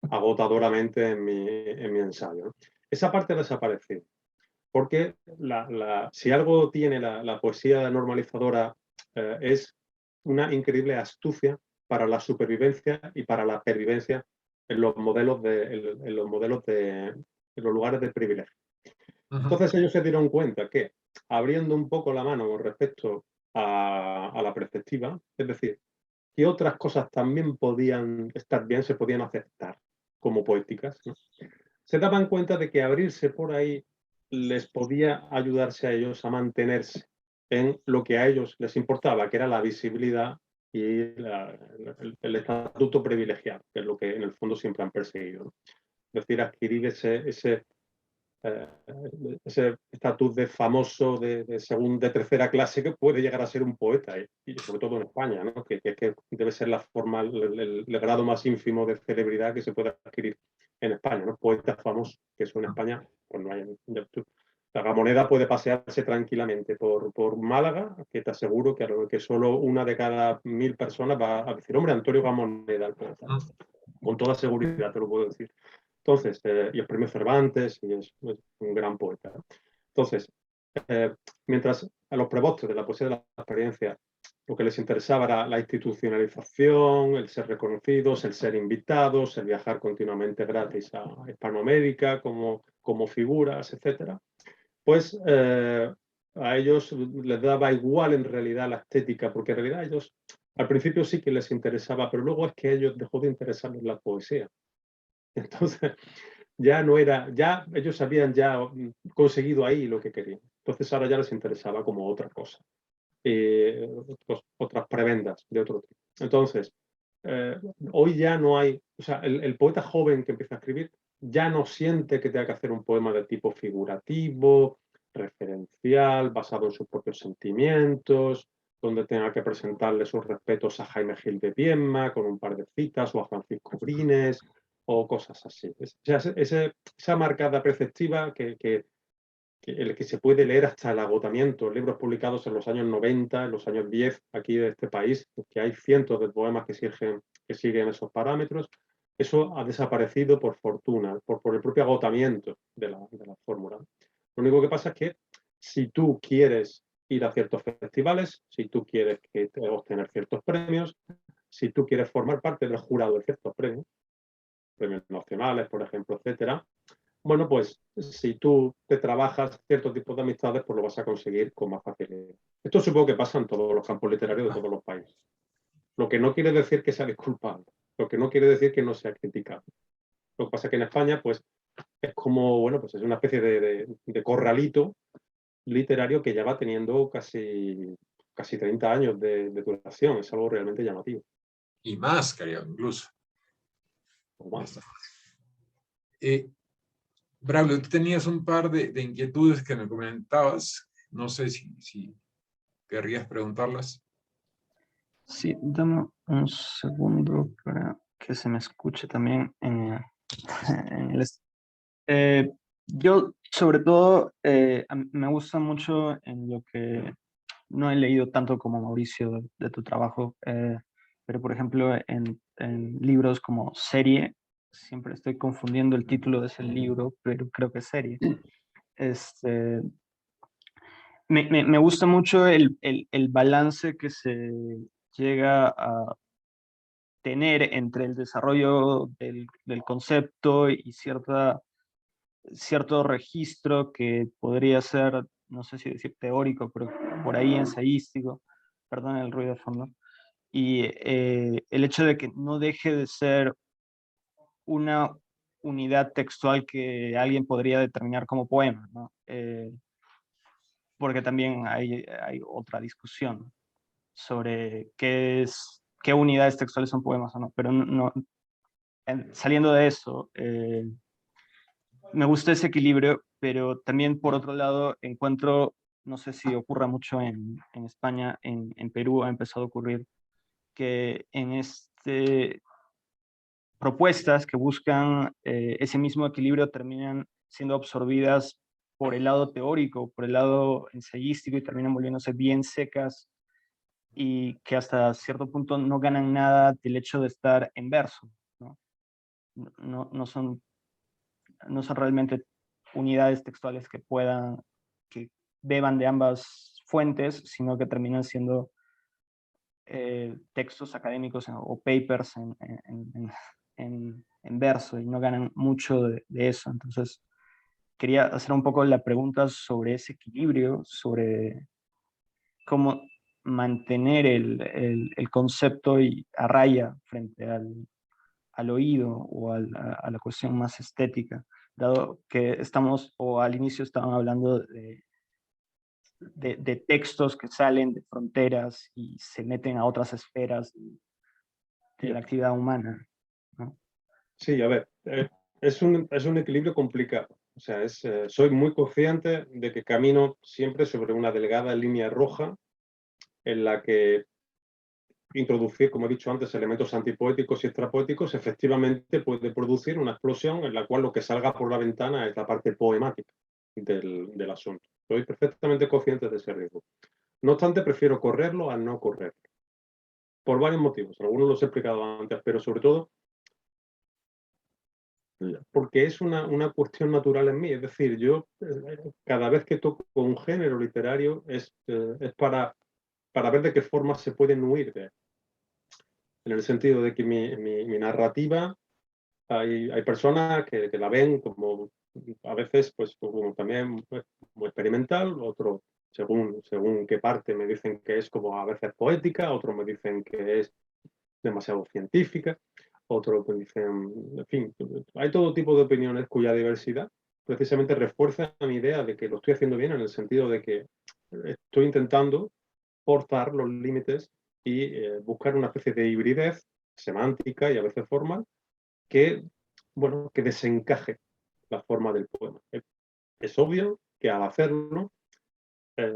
S3: agotadoramente en mi ensayo, ¿no? Esa parte ha desaparecido, porque si algo tiene la poesía normalizadora es una increíble astucia para la supervivencia y para la pervivencia en los modelos en los lugares de privilegio. Entonces ellos se dieron cuenta que abriendo un poco la mano con respecto a la perspectiva, es decir, que otras cosas también podían estar bien, se podían aceptar como poéticas, ¿no? Se daban cuenta de que abrirse por ahí les podía ayudarse a ellos a mantenerse en lo que a ellos les importaba, que era la visibilidad y el estatuto privilegiado, que es lo que en el fondo siempre han perseguido, ¿no? Es decir, adquirir ese estatus de famoso de tercera clase que puede llegar a ser un poeta, y sobre todo en España, ¿no? que debe ser la forma, el grado más ínfimo de celebridad que se puede adquirir en España, ¿no? Poeta famoso, que eso en España pues no hay en YouTube. La Gamoneda puede pasearse tranquilamente por Málaga, que te aseguro que solo una de cada 1000 personas va a decir, hombre, Antonio Gamoneda, el poeta. Con toda seguridad te lo puedo decir. Entonces, y el premio Cervantes, y es un gran poeta. Entonces, mientras a los prebostes de la poesía de la experiencia lo que les interesaba era la institucionalización, el ser reconocidos, el ser invitados, el viajar continuamente gratis a Hispanoamérica como figuras, etc., pues a ellos les daba igual en realidad la estética, porque en realidad ellos al principio sí que les interesaba, pero luego es que a ellos dejó de interesarles la poesía. Entonces ya no era, ya ellos habían ya conseguido ahí lo que querían. Entonces ahora ya les interesaba como otra cosa, otras prebendas de otro tipo. Entonces, hoy ya no hay, o sea, el poeta joven que empieza a escribir ya no siente que tenga que hacer un poema de tipo figurativo, referencial, basado en sus propios sentimientos, donde tenga que presentarle sus respetos a Jaime Gil de Viedma con un par de citas, o a Francisco Brines, o cosas así. O sea, esa marcada perceptiva el que se puede leer hasta el agotamiento, libros publicados en los años 90, en los años 10, aquí de este país, que hay cientos de poemas que siguen esos parámetros, eso ha desaparecido por fortuna, por el propio agotamiento de la fórmula. Lo único que pasa es que si tú quieres ir a ciertos festivales, si tú quieres obtener ciertos premios, si tú quieres formar parte del jurado de ciertos premios nacionales, por ejemplo, etcétera, bueno, pues si tú te trabajas ciertos tipos de amistades, pues lo vas a conseguir con más facilidad. Esto supongo que pasa en todos los campos literarios de todos los países. Lo que no quiere decir que sea disculpable, lo que no quiere decir que no sea criticable. Lo que pasa es que en España, pues, es como, bueno, pues es una especie de corralito literario que ya va teniendo casi 30 años de duración. Es algo realmente llamativo.
S1: Y más, creo, incluso.
S3: O más.
S1: Braulio, tú tenías un par de inquietudes que me comentabas. No sé si querrías preguntarlas.
S2: Sí, dame un segundo para que se me escuche también en el... yo, sobre todo, me gusta mucho en lo que no he leído tanto como Mauricio de tu trabajo, pero por ejemplo en libros como Serie, siempre estoy confundiendo el título de ese libro, pero creo que es Serie. Me gusta mucho el balance que se llega a tener entre el desarrollo del concepto y cierto registro que podría ser, no sé si decir teórico, pero por ahí ensayístico, perdón el ruido de fondo, y el hecho de que no deje de ser una unidad textual que alguien podría determinar como poema, ¿no? Porque también hay otra discusión sobre qué unidades textuales son poemas o no, pero saliendo de eso, me gusta ese equilibrio, pero también por otro lado encuentro, no sé si ocurra mucho en España, en Perú ha empezado a ocurrir, que propuestas que buscan ese mismo equilibrio terminan siendo absorbidas por el lado teórico, por el lado ensayístico y terminan volviéndose bien secas y que hasta cierto punto no ganan nada del hecho de estar en verso, ¿no? No son realmente unidades textuales que beban de ambas fuentes, sino que terminan siendo textos académicos o papers en verso y no ganan mucho de eso. Entonces, quería hacer un poco la pregunta sobre ese equilibrio, sobre cómo mantener el concepto a raya frente al oído o a la cuestión más estética, dado que estamos, o al inicio estaban hablando de textos que salen de fronteras y se meten a otras esferas de la actividad humana, ¿no?
S3: Sí, a ver, es un equilibrio complicado. O sea, soy muy consciente de que camino siempre sobre una delgada línea roja en la que introducir, como he dicho antes, elementos antipoéticos y extrapoéticos efectivamente puede producir una explosión en la cual lo que salga por la ventana es la parte poemática. del asunto. Soy perfectamente consciente de ese riesgo. No obstante, prefiero correrlo a no correrlo. Por varios motivos. Algunos los he explicado antes, pero sobre todo porque es una cuestión natural en mí. Es decir, yo cada vez que toco un género literario es para ver de qué forma se pueden huir de él. En el sentido de que mi narrativa, hay personas que la ven como a veces pues como también pues, como experimental, otros según qué parte me dicen que es como a veces poética, otros me dicen que es demasiado científica, otros me dicen, en fin, hay todo tipo de opiniones cuya diversidad precisamente refuerza mi idea de que lo estoy haciendo bien en el sentido de que estoy intentando forzar los límites y buscar una especie de hibridez semántica y a veces formal que, bueno, que desencaje la forma del poema. Es obvio que al hacerlo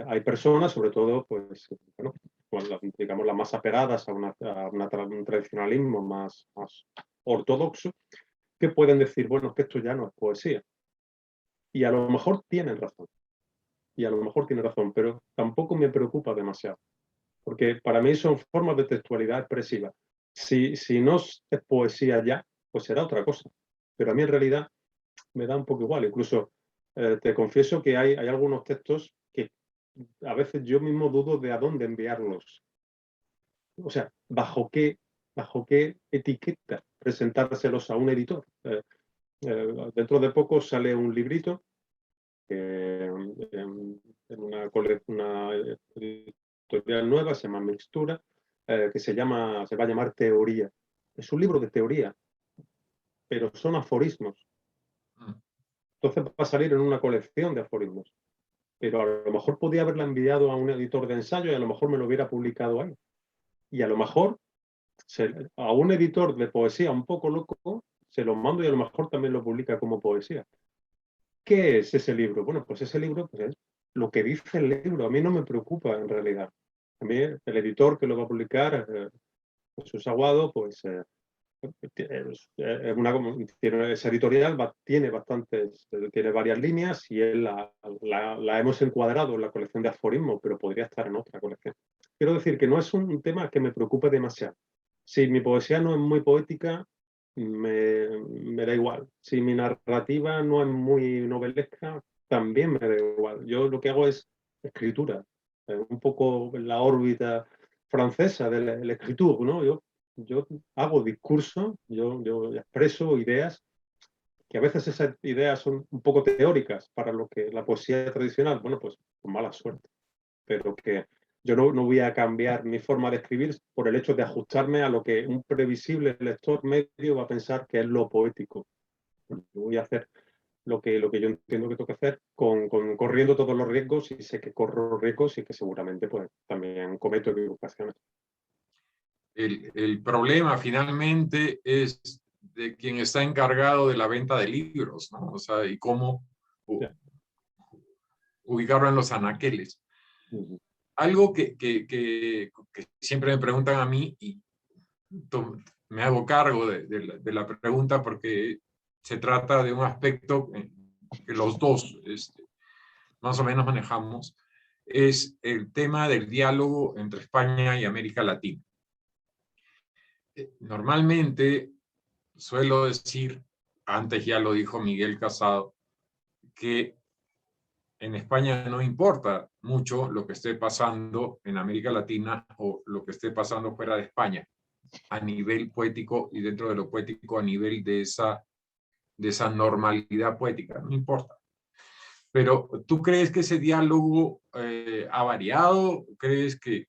S3: hay personas, sobre todo, pues, bueno, digamos, las más apegadas a un tradicionalismo más ortodoxo, que pueden decir, bueno, es que esto ya no es poesía. Y a lo mejor tienen razón. Y a lo mejor tienen razón, pero tampoco me preocupa demasiado. Porque para mí son formas de textualidad expresiva. Si no es poesía ya, pues será otra cosa. Pero a mí en realidad me da un poco igual. Incluso te confieso que hay algunos textos que a veces yo mismo dudo de a dónde enviarlos. O sea, ¿bajo qué etiqueta presentárselos a un editor? Dentro de poco sale un librito en una editorial nueva, se llama Mixtura, que se va a llamar Teoría. Es un libro de teoría, pero son aforismos. Entonces va a salir en una colección de aforismos. Pero a lo mejor podía haberla enviado a un editor de ensayo y a lo mejor me lo hubiera publicado ahí. Y a lo mejor a un editor de poesía un poco loco se lo mando y a lo mejor también lo publica como poesía. ¿Qué es ese libro? Bueno, pues ese libro pues, es lo que dice el libro. A mí no me preocupa en realidad. A mí el editor que lo va a publicar, Jesús Aguado, pues esa editorial tiene varias líneas y él la hemos encuadrado en la colección de aforismos, pero podría estar en otra colección. Quiero decir que no es un tema que me preocupe demasiado. Si mi poesía no es muy poética, me da igual. Si mi narrativa no es muy novelesca, también me da igual. Yo lo que hago es escritura, un poco en la órbita francesa de la escritura, ¿no? Yo hago discurso, yo expreso ideas, que a veces esas ideas son un poco teóricas para lo que la poesía tradicional, bueno, pues con mala suerte, pero que yo no voy a cambiar mi forma de escribir por el hecho de ajustarme a lo que un previsible lector medio va a pensar que es lo poético. Yo voy a hacer lo que yo entiendo que tengo que hacer corriendo todos los riesgos y sé que corro riesgos y que seguramente pues también cometo equivocaciones.
S1: El problema finalmente es de quien está encargado de la venta de libros, ¿no? O sea, y cómo ubicarlo en los anaqueles. Algo que siempre me preguntan a mí, y me hago cargo de la pregunta porque se trata de un aspecto que los dos más o menos manejamos, es el tema del diálogo entre España y América Latina. Normalmente suelo decir, antes ya lo dijo Miguel Casado, que en España no importa mucho lo que esté pasando en América Latina o lo que esté pasando fuera de España, a nivel poético y dentro de lo poético a nivel de esa normalidad poética, no importa. Pero ¿tú crees que ese diálogo ha variado? ¿Crees que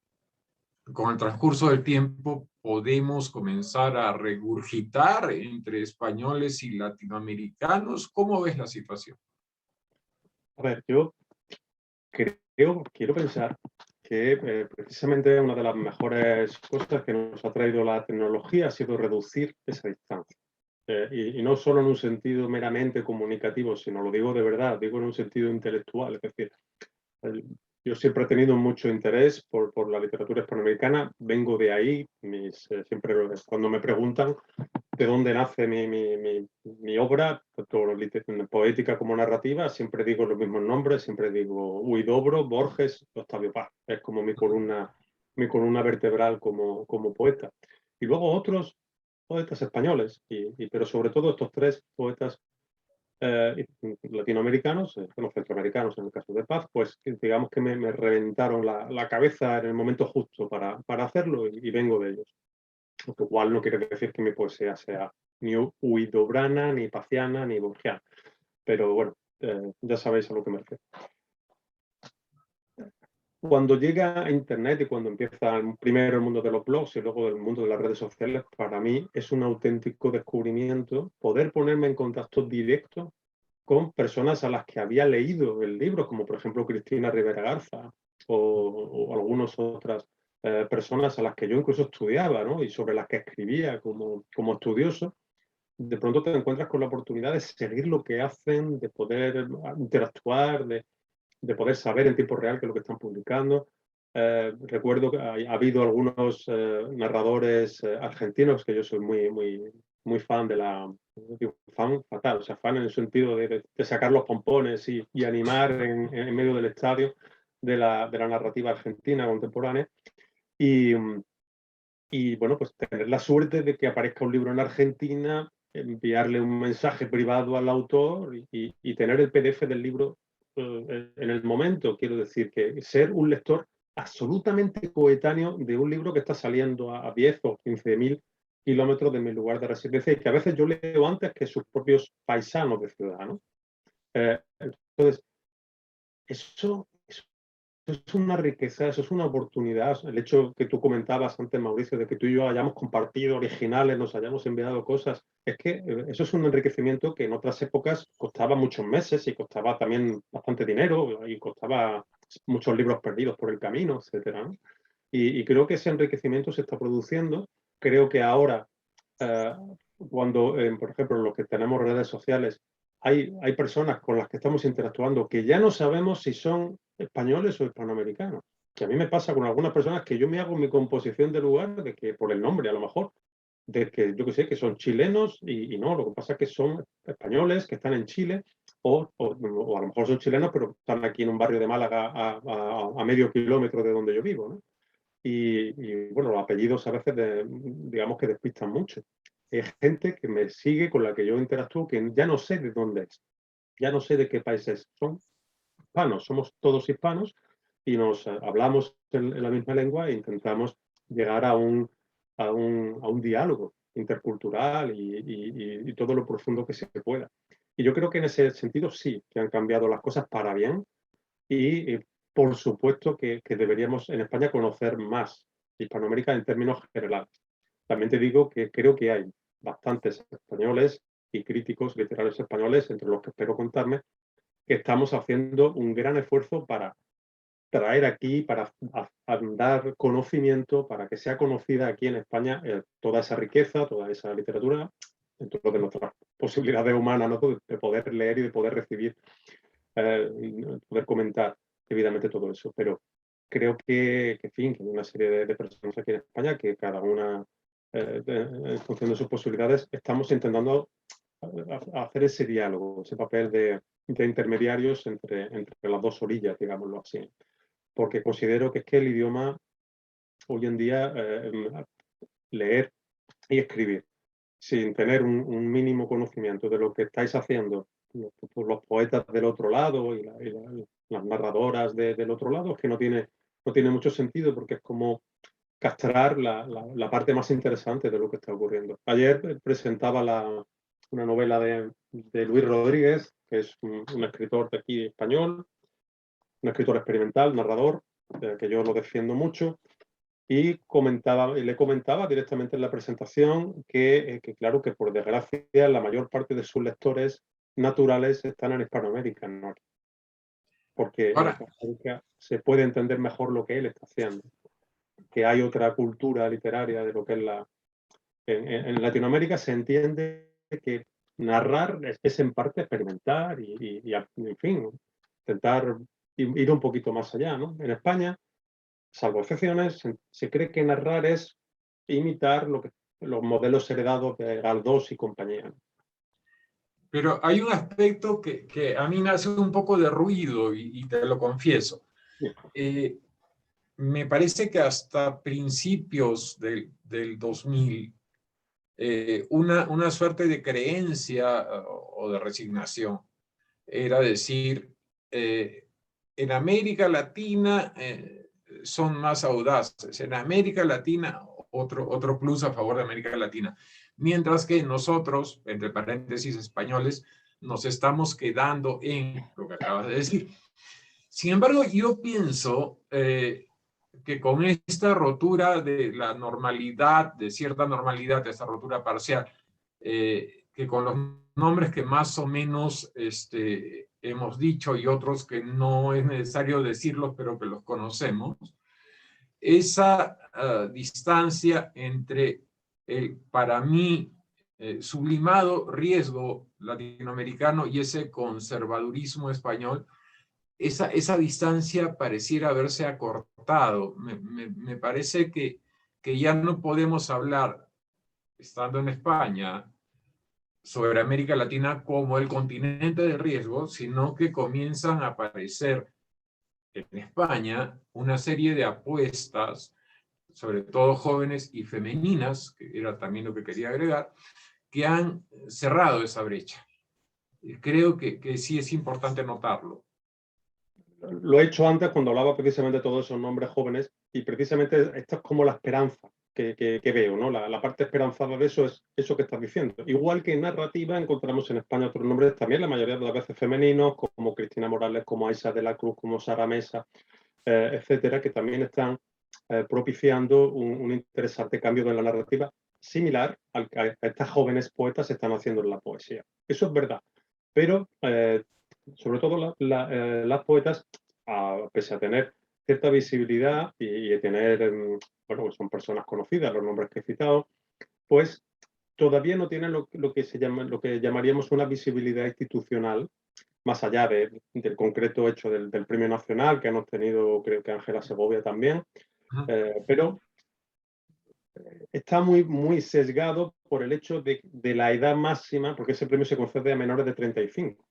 S1: con el transcurso del tiempo podemos comenzar a regurgitar entre españoles y latinoamericanos? ¿Cómo ves la situación?
S3: A ver, yo quiero pensar que precisamente una de las mejores cosas que nos ha traído la tecnología ha sido reducir esa distancia. Y no solo en un sentido meramente comunicativo, sino lo digo de verdad, digo en un sentido intelectual. Es decir, yo siempre he tenido mucho interés por la literatura hispanoamericana, vengo de ahí, siempre cuando me preguntan, de dónde nace mi obra, tanto poética como narrativa. Siempre digo los mismos nombres, siempre digo Huidobro, Borges, Octavio Paz. Es como mi columna vertebral como poeta. Y luego otros poetas españoles, pero sobre todo estos tres poetas latinoamericanos, bueno, centroamericanos en el caso de Paz, pues digamos que me reventaron la cabeza en el momento justo para hacerlo, y vengo de ellos. Lo cual no quiere decir que mi poesía sea ni huidobrana, ni paciana, ni borgiana. Pero bueno, ya sabéis a lo que me refiero. Cuando llega a Internet y cuando empieza primero el mundo de los blogs y luego el mundo de las redes sociales, para mí es un auténtico descubrimiento poder ponerme en contacto directo con personas a las que había leído el libro, como por ejemplo Cristina Rivera Garza o algunas otras personas a las que yo incluso estudiaba, ¿no? Y sobre las que escribía como estudioso. De pronto te encuentras con la oportunidad de seguir lo que hacen, de poder interactuar, de poder saber en tiempo real qué es lo que están publicando. Recuerdo que ha habido algunos narradores argentinos, que yo soy muy fan fan fatal, o sea, fan en el sentido de sacar los pompones y animar en medio del estadio de la narrativa argentina contemporánea. Y bueno, pues tener la suerte de que aparezca un libro en Argentina, enviarle un mensaje privado al autor y tener el PDF del libro en el momento. Quiero decir que ser un lector absolutamente coetáneo de un libro que está saliendo a 10 o 15.000 kilómetros de mi lugar de residencia y que a veces yo leo antes que sus propios paisanos de ciudad, ¿no? Entonces, eso es una riqueza, eso es una oportunidad. El hecho que tú comentabas antes, Mauricio, de que tú y yo hayamos compartido originales, nos hayamos enviado cosas, es que eso es un enriquecimiento que en otras épocas costaba muchos meses y costaba también bastante dinero y costaba muchos libros perdidos por el camino, etcétera, ¿no? Y creo que ese enriquecimiento se está produciendo. Creo que ahora, cuando, por ejemplo, los que tenemos redes sociales, hay personas con las que estamos interactuando que ya no sabemos si son españoles o hispanoamericanos. Que a mí me pasa con algunas personas que yo me hago mi composición de lugar, de que por el nombre a lo mejor, de que yo que sé, que son chilenos y no, lo que pasa es que son españoles que están en Chile o a lo mejor son chilenos pero están aquí en un barrio de Málaga a medio kilómetro de donde yo vivo, ¿no? Y bueno, los apellidos a veces digamos que despistan mucho. Hay gente que me sigue, con la que yo interactúo, que ya no sé de dónde es, ya no sé de qué país es. Son hispanos, somos todos hispanos y nos hablamos en la misma lengua e intentamos llegar a un diálogo intercultural y todo lo profundo que se pueda. Y yo creo que en ese sentido sí, que han cambiado las cosas para bien y por supuesto que deberíamos en España conocer más Hispanoamérica en términos generales. También te digo que creo que hay bastantes españoles y críticos literarios españoles, entre los que espero contarme, que estamos haciendo un gran esfuerzo para traer aquí, para dar conocimiento, para que sea conocida aquí en España toda esa riqueza, toda esa literatura, dentro de nuestras posibilidades humanas, ¿no? De poder leer y de poder recibir, poder comentar debidamente todo eso. Pero creo que en fin, que hay una serie de personas aquí en España que cada una, en función de sus posibilidades, estamos intentando hacer ese diálogo, ese papel de intermediarios entre las dos orillas, digámoslo así. Porque considero que es que el idioma hoy en día, leer y escribir, sin tener un mínimo conocimiento de lo que estáis haciendo los poetas del otro lado y las narradoras del otro lado, es que no tiene mucho sentido, porque es como castrar la parte más interesante de lo que está ocurriendo. Ayer presentaba una novela de Luis Rodríguez, que es un escritor de aquí español, un escritor experimental, narrador, que yo lo defiendo mucho, y le comentaba directamente en la presentación que claro, que por desgracia la mayor parte de sus lectores naturales están en Hispanoamérica, ¿no? Porque en
S1: Ahora,
S3: Hispanoamérica se puede entender mejor lo que él está haciendo, que hay otra cultura literaria de lo que es en Latinoamérica se entiende que narrar es en parte experimentar en fin, intentar ir un poquito más allá, ¿no? En España, salvo excepciones, se cree que narrar es imitar lo que los modelos heredados de Galdós y compañía.
S1: Pero hay un aspecto que a mí me hace un poco de ruido y te lo confieso. Me parece que hasta principios del 2000, una suerte de creencia o de resignación era decir, en América Latina son más audaces, en América Latina otro plus a favor de América Latina, mientras que nosotros, entre paréntesis españoles, nos estamos quedando en lo que acabas de decir. Sin embargo, yo pienso que con esta rotura de la normalidad, de cierta normalidad, esta rotura parcial, que con los nombres que más o menos hemos dicho y otros que no es necesario decirlos, pero que los conocemos, esa distancia entre el, para mí, sublimado riesgo latinoamericano y ese conservadurismo español, esa distancia pareciera haberse acortado. Me parece que ya no podemos hablar, estando en España, sobre América Latina como el continente de riesgo, sino que comienzan a aparecer en España una serie de apuestas, sobre todo jóvenes y femeninas, que era también lo que quería agregar, que han cerrado esa brecha. Creo que sí es importante notarlo.
S3: Lo he hecho antes cuando hablaba precisamente de todos esos nombres jóvenes y precisamente esto es como la esperanza que veo, ¿no? La parte esperanzada de eso es eso que estás diciendo. Igual que en narrativa encontramos en España otros nombres también, la mayoría de las veces femeninos, como Cristina Morales, como Aisha de la Cruz, como Sara Mesa, etcétera, que también están propiciando un interesante cambio en la narrativa similar al que estas jóvenes poetas están haciendo en la poesía. Eso es verdad, pero sobre todo las poetas, pese a tener cierta visibilidad y tener, bueno, pues son personas conocidas, los nombres que he citado, pues todavía no tienen lo que llamaríamos una visibilidad institucional, más allá del concreto hecho del Premio Nacional, que han obtenido, creo que Ángela Segovia también, pero está muy sesgado por el hecho de la edad máxima, porque ese premio se concede a menores de 35.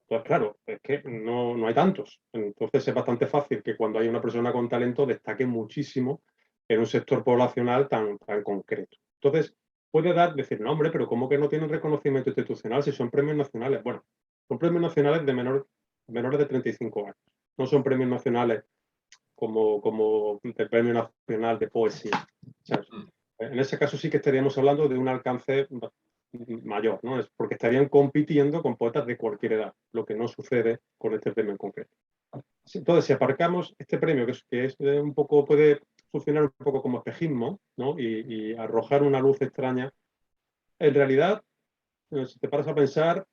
S3: Entonces, claro, es que no hay tantos. Entonces es bastante fácil que cuando hay una persona con talento destaque muchísimo en un sector poblacional tan concreto. Entonces, puede decir, no, hombre, pero ¿cómo que no tienen reconocimiento institucional si son premios nacionales? Bueno, son premios nacionales de menores de 35 años. No son premios nacionales como el Premio Nacional de Poesía. ¿Sabes? En ese caso sí que estaríamos hablando de un alcance mayor, ¿no? Es porque estarían compitiendo con poetas de cualquier edad, lo que no sucede con este premio en concreto. Entonces, si aparcamos este premio, que es un poco, puede funcionar un poco como espejismo, ¿no? y arrojar una luz extraña, en realidad, si te paras a pensar,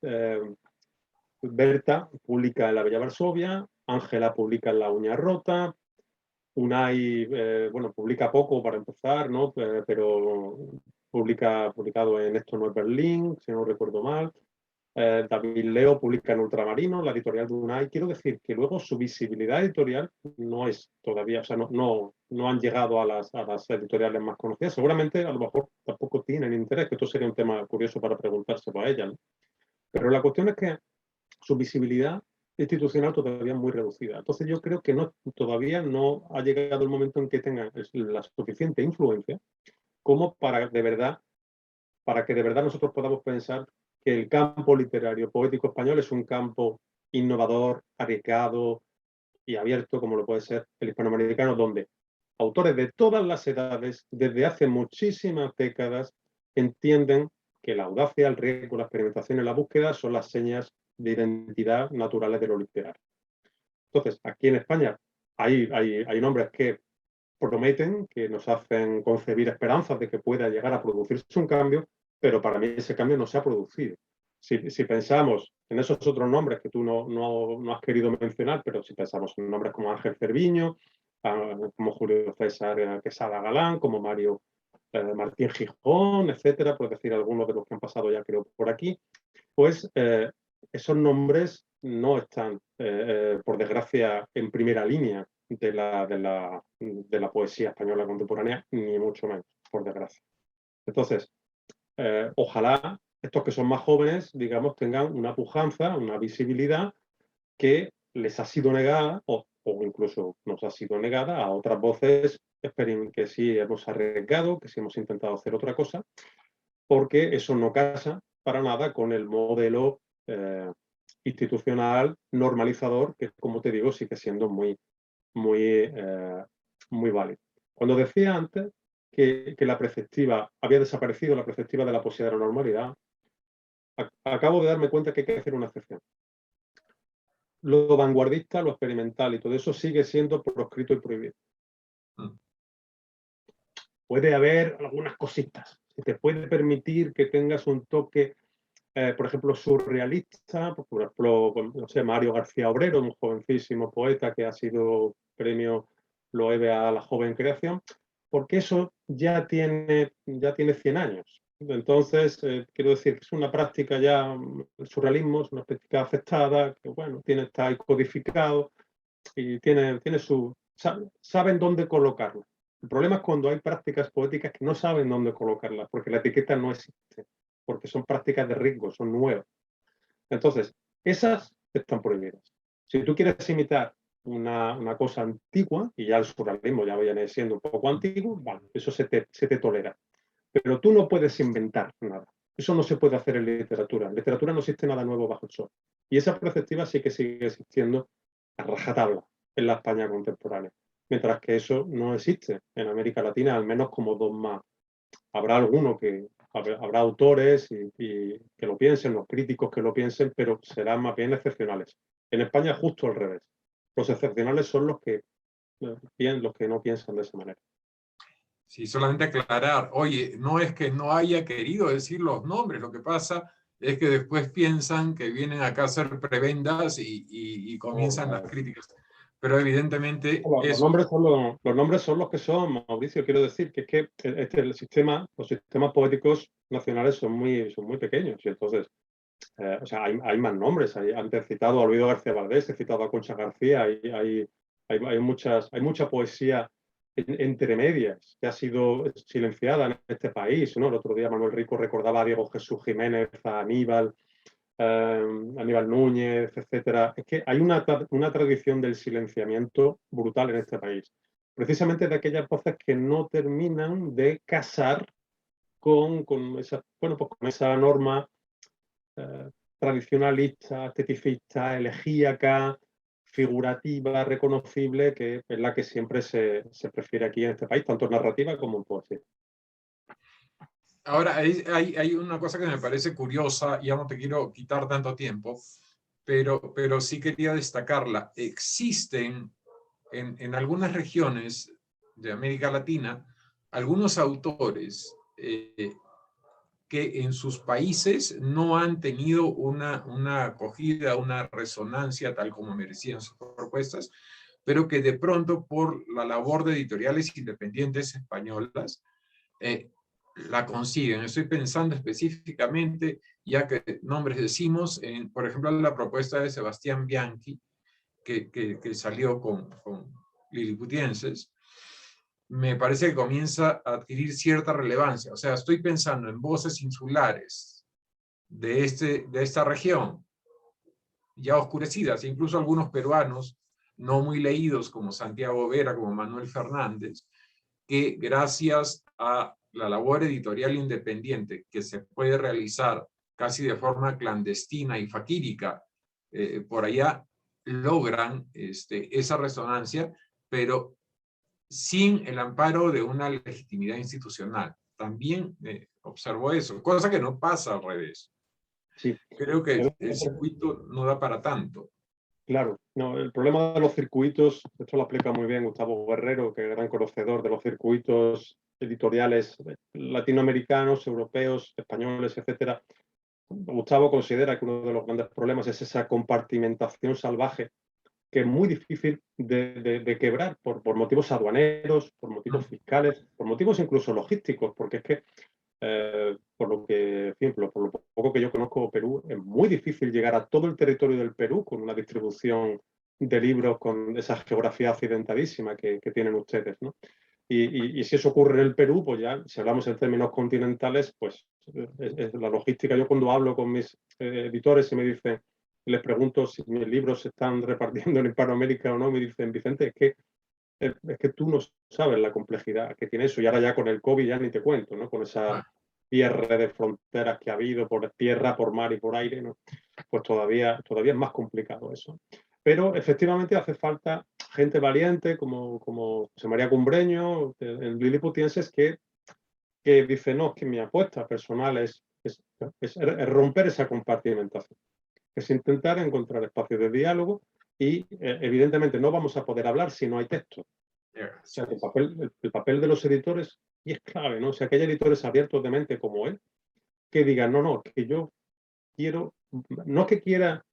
S3: Berta publica en La Bella Varsovia, Ángela publica en La Uña Rota, Unai, bueno, publica poco para empezar, ¿no? Pero publicado en Esto no es Berlín, si no recuerdo mal. David Leo publica en Ultramarino, la editorial de Unai. Quiero decir que luego su visibilidad editorial no es todavía, o sea, no han llegado a las editoriales más conocidas. Seguramente, a lo mejor, tampoco tienen interés, que esto sería un tema curioso para preguntárselo a ella, ¿no? Pero la cuestión es que su visibilidad institucional todavía es muy reducida. Entonces yo creo que todavía no ha llegado el momento en que tengan la suficiente influencia como para que de verdad nosotros podamos pensar que el campo literario poético español es un campo innovador, arriesgado y abierto, como lo puede ser el hispanoamericano, donde autores de todas las edades, desde hace muchísimas décadas, entienden que la audacia, el riesgo, la experimentación y la búsqueda son las señas de identidad naturales de lo literario. Entonces, aquí en España hay nombres que prometen, que nos hacen concebir esperanzas de que pueda llegar a producirse un cambio, pero para mí ese cambio no se ha producido. Si pensamos en esos otros nombres que tú no has querido mencionar, pero si pensamos en nombres como Ángel Cerviño, como Julio César Quesada Galán, como Mario Martín Gijón, etcétera, por decir algunos de los que han pasado ya creo por aquí, pues esos nombres no están, por desgracia, en primera línea de la poesía española contemporánea, ni mucho menos, por desgracia. Entonces, ojalá estos que son más jóvenes, digamos, tengan una pujanza, una visibilidad que les ha sido negada o incluso nos ha sido negada a otras voces que sí hemos arriesgado, que sí hemos intentado hacer otra cosa, porque eso no casa para nada con el modelo institucional normalizador que, como te digo, sigue siendo muy válido. Cuando decía antes que la preceptiva había desaparecido, la preceptiva de la poesía de la normalidad, acabo de darme cuenta que hay que hacer una excepción. Lo vanguardista, lo experimental y todo eso sigue siendo proscrito y prohibido. Puede haber algunas cositas. Se te puede permitir que tengas un toque, por ejemplo, surrealista, por ejemplo, no sé, Mario García Obrero, un jovencísimo poeta que ha sido premio Loewe a la joven creación, porque eso ya tiene 100 años. Entonces, quiero decir que es una práctica ya, el surrealismo es una práctica aceptada, que bueno, está ahí codificado y tiene su... saben dónde colocarlo. El problema es cuando hay prácticas poéticas que no saben dónde colocarlas, porque la etiqueta no existe, porque son prácticas de riesgo, son nuevas. Entonces, esas están prohibidas. Si tú quieres imitar una cosa antigua, y ya el surrealismo ya viene siendo un poco antiguo, vale, eso se te tolera. Pero tú no puedes inventar nada. Eso no se puede hacer en literatura. En literatura no existe nada nuevo bajo el sol. Y esa perspectiva sí que sigue existiendo a rajatabla en la España contemporánea. Mientras que eso no existe en América Latina, al menos como dogma. Habrá habrá autores y que lo piensen, los críticos que lo piensen, pero serán más bien excepcionales. En España justo al revés. Los excepcionales son los que no piensan de esa manera.
S1: Sí, solamente aclarar, oye, no es que no haya querido decir los nombres, lo que pasa es que después piensan que vienen acá a hacer prebendas y comienzan las críticas. Pero evidentemente
S3: los nombres son los que son, Mauricio. Quiero decir que es que los sistemas poéticos nacionales son muy pequeños y entonces, o sea, hay más nombres. Antes he citado a Olvido García Valdés, he citado a Concha García, hay mucha poesía entre medias que ha sido silenciada en este país, ¿no? El otro día Manuel Rico recordaba a Diego Jesús Jiménez, a Aníbal Núñez, etcétera. Es que hay una tradición del silenciamiento brutal en este país, precisamente de aquellas voces que no terminan de casar con esa norma tradicionalista, esteticista, elegíaca, figurativa, reconocible, que es la que siempre se prefiere aquí en este país, tanto en narrativa como en poesía.
S1: Ahora, hay una cosa que me parece curiosa, ya no te quiero quitar tanto tiempo, pero sí quería destacarla. Existen en algunas regiones de América Latina algunos autores que en sus países no han tenido una acogida, una resonancia tal como merecían sus propuestas, pero que de pronto por la labor de editoriales independientes españolas la consiguen. Estoy pensando específicamente, ya que nombres decimos, por ejemplo, la propuesta de Sebastián Bianchi, que salió con Liliputienses, me parece que comienza a adquirir cierta relevancia. O sea, estoy pensando en voces insulares de esta región, ya oscurecidas, incluso algunos peruanos no muy leídos, como Santiago Vera, como Manuel Fernández, que gracias a la labor editorial independiente que se puede realizar casi de forma clandestina y faquírica por allá, logran esa resonancia, pero sin el amparo de una legitimidad institucional. También observo eso, cosa que no pasa al revés.
S3: Sí.
S1: Creo que el circuito no da para tanto.
S3: Claro, no, el problema de los circuitos, esto lo explica muy bien Gustavo Guerrero, que es gran conocedor de los circuitos editoriales latinoamericanos, europeos, españoles, etcétera. Gustavo considera que uno de los grandes problemas es esa compartimentación salvaje, que es muy difícil de quebrar por motivos aduaneros, por motivos fiscales, por motivos incluso logísticos, porque es que por lo poco que yo conozco Perú, es muy difícil llegar a todo el territorio del Perú con una distribución de libros con esa geografía accidentadísima que tienen ustedes, ¿no? Y si eso ocurre en el Perú, pues ya, si hablamos en términos continentales, pues es la logística. Yo cuando hablo con mis editores y me dicen, les pregunto si mis libros se están repartiendo en Hispanoamérica o no, me dicen, Vicente, es que tú no sabes la complejidad que tiene eso. Y ahora ya con el COVID ya ni te cuento, ¿no? Con esa cierre de fronteras que ha habido por tierra, por mar y por aire, ¿no? Pues todavía es más complicado eso. Pero efectivamente hace falta gente valiente como José María Cumbreño, el liliputienses, que dice, no, es que mi apuesta personal es romper esa compartimentación, es intentar encontrar espacios de diálogo y evidentemente no vamos a poder hablar si no hay texto. O sea, el papel de los editores y es clave, ¿no? O sea, que hay editores abiertos de mente como él, que digan, no, que yo quiero, no es que quiera,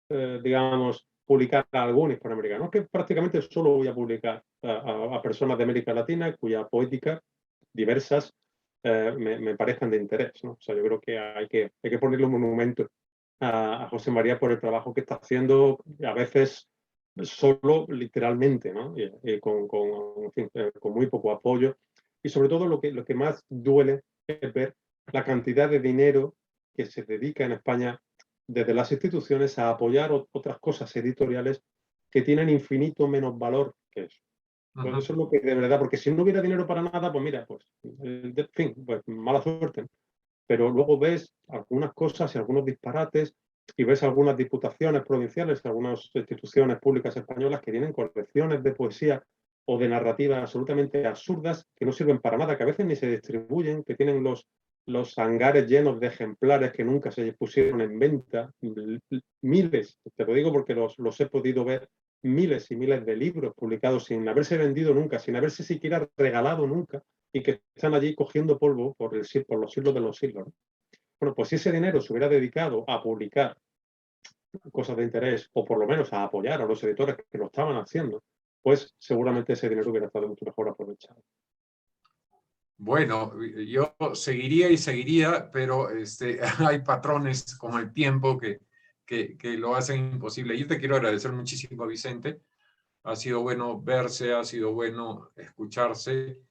S3: digamos, publicar a algún hispanoamericano, es que prácticamente solo voy a publicar a personas de América Latina cuya poética diversas me parezcan de interés, ¿no? O sea, yo creo que hay que ponerle un monumento a José María por el trabajo que está haciendo, a veces solo, literalmente, ¿no? En fin, con muy poco apoyo. Y sobre todo lo que más duele es ver la cantidad de dinero que se dedica en España desde las instituciones a apoyar otras cosas editoriales que tienen infinito menos valor que eso. Pues eso es lo que de verdad, porque si no hubiera dinero para nada, pues mira, pues, en fin, pues mala suerte. Pero luego ves algunas cosas y algunos disparates y ves algunas diputaciones provinciales, algunas instituciones públicas españolas que tienen colecciones de poesía o de narrativas absolutamente absurdas que no sirven para nada, que a veces ni se distribuyen, que tienen los hangares llenos de ejemplares que nunca se pusieron en venta, miles, te lo digo porque los he podido ver, miles y miles de libros publicados sin haberse vendido nunca, sin haberse siquiera regalado nunca, y que están allí cogiendo polvo por los siglos de los siglos. Bueno, pues si ese dinero se hubiera dedicado a publicar cosas de interés, o por lo menos a apoyar a los editores que lo estaban haciendo, pues seguramente ese dinero hubiera estado mucho mejor aprovechado.
S1: Bueno, yo seguiría y seguiría, pero hay patrones como el tiempo que lo hacen imposible. Yo te quiero agradecer muchísimo, Vicente. Ha sido bueno verse, ha sido bueno escucharse.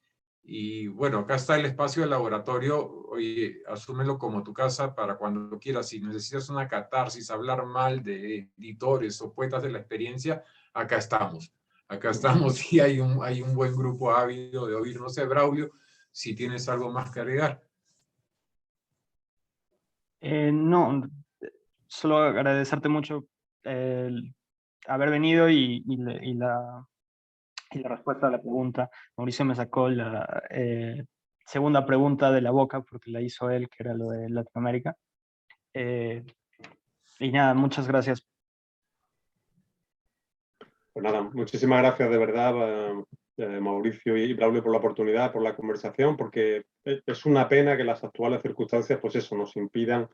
S1: Y bueno, acá está el espacio del laboratorio. Oye, asúmelo como tu casa para cuando quieras. Si necesitas una catarsis, hablar mal de editores o poetas de la experiencia, acá estamos. Acá estamos y hay un buen grupo ávido de oír. No sé, Braulio, si tienes algo más que agregar.
S2: No, solo agradecerte mucho el haber venido y la respuesta a la pregunta. Mauricio me sacó la segunda pregunta de la boca porque la hizo él, que era lo de Latinoamérica. Y nada, muchas gracias.
S3: Pues nada, muchísimas gracias de verdad, Mauricio y Braulio, por la oportunidad, por la conversación, porque es una pena que las actuales circunstancias, pues eso, nos impidan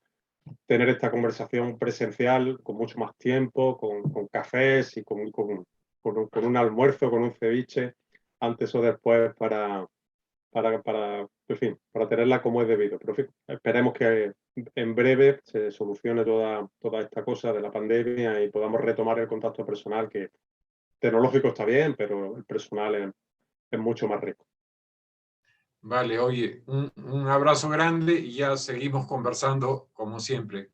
S3: tener esta conversación presencial con mucho más tiempo, con cafés y con un almuerzo, con un ceviche, antes o después en fin, para tenerla como es debido. Pero en fin, esperemos que en breve se solucione toda esta cosa de la pandemia y podamos retomar el contacto personal, que tecnológico está bien, pero el personal es mucho más rico.
S1: Vale, oye, un abrazo grande y ya seguimos conversando como siempre.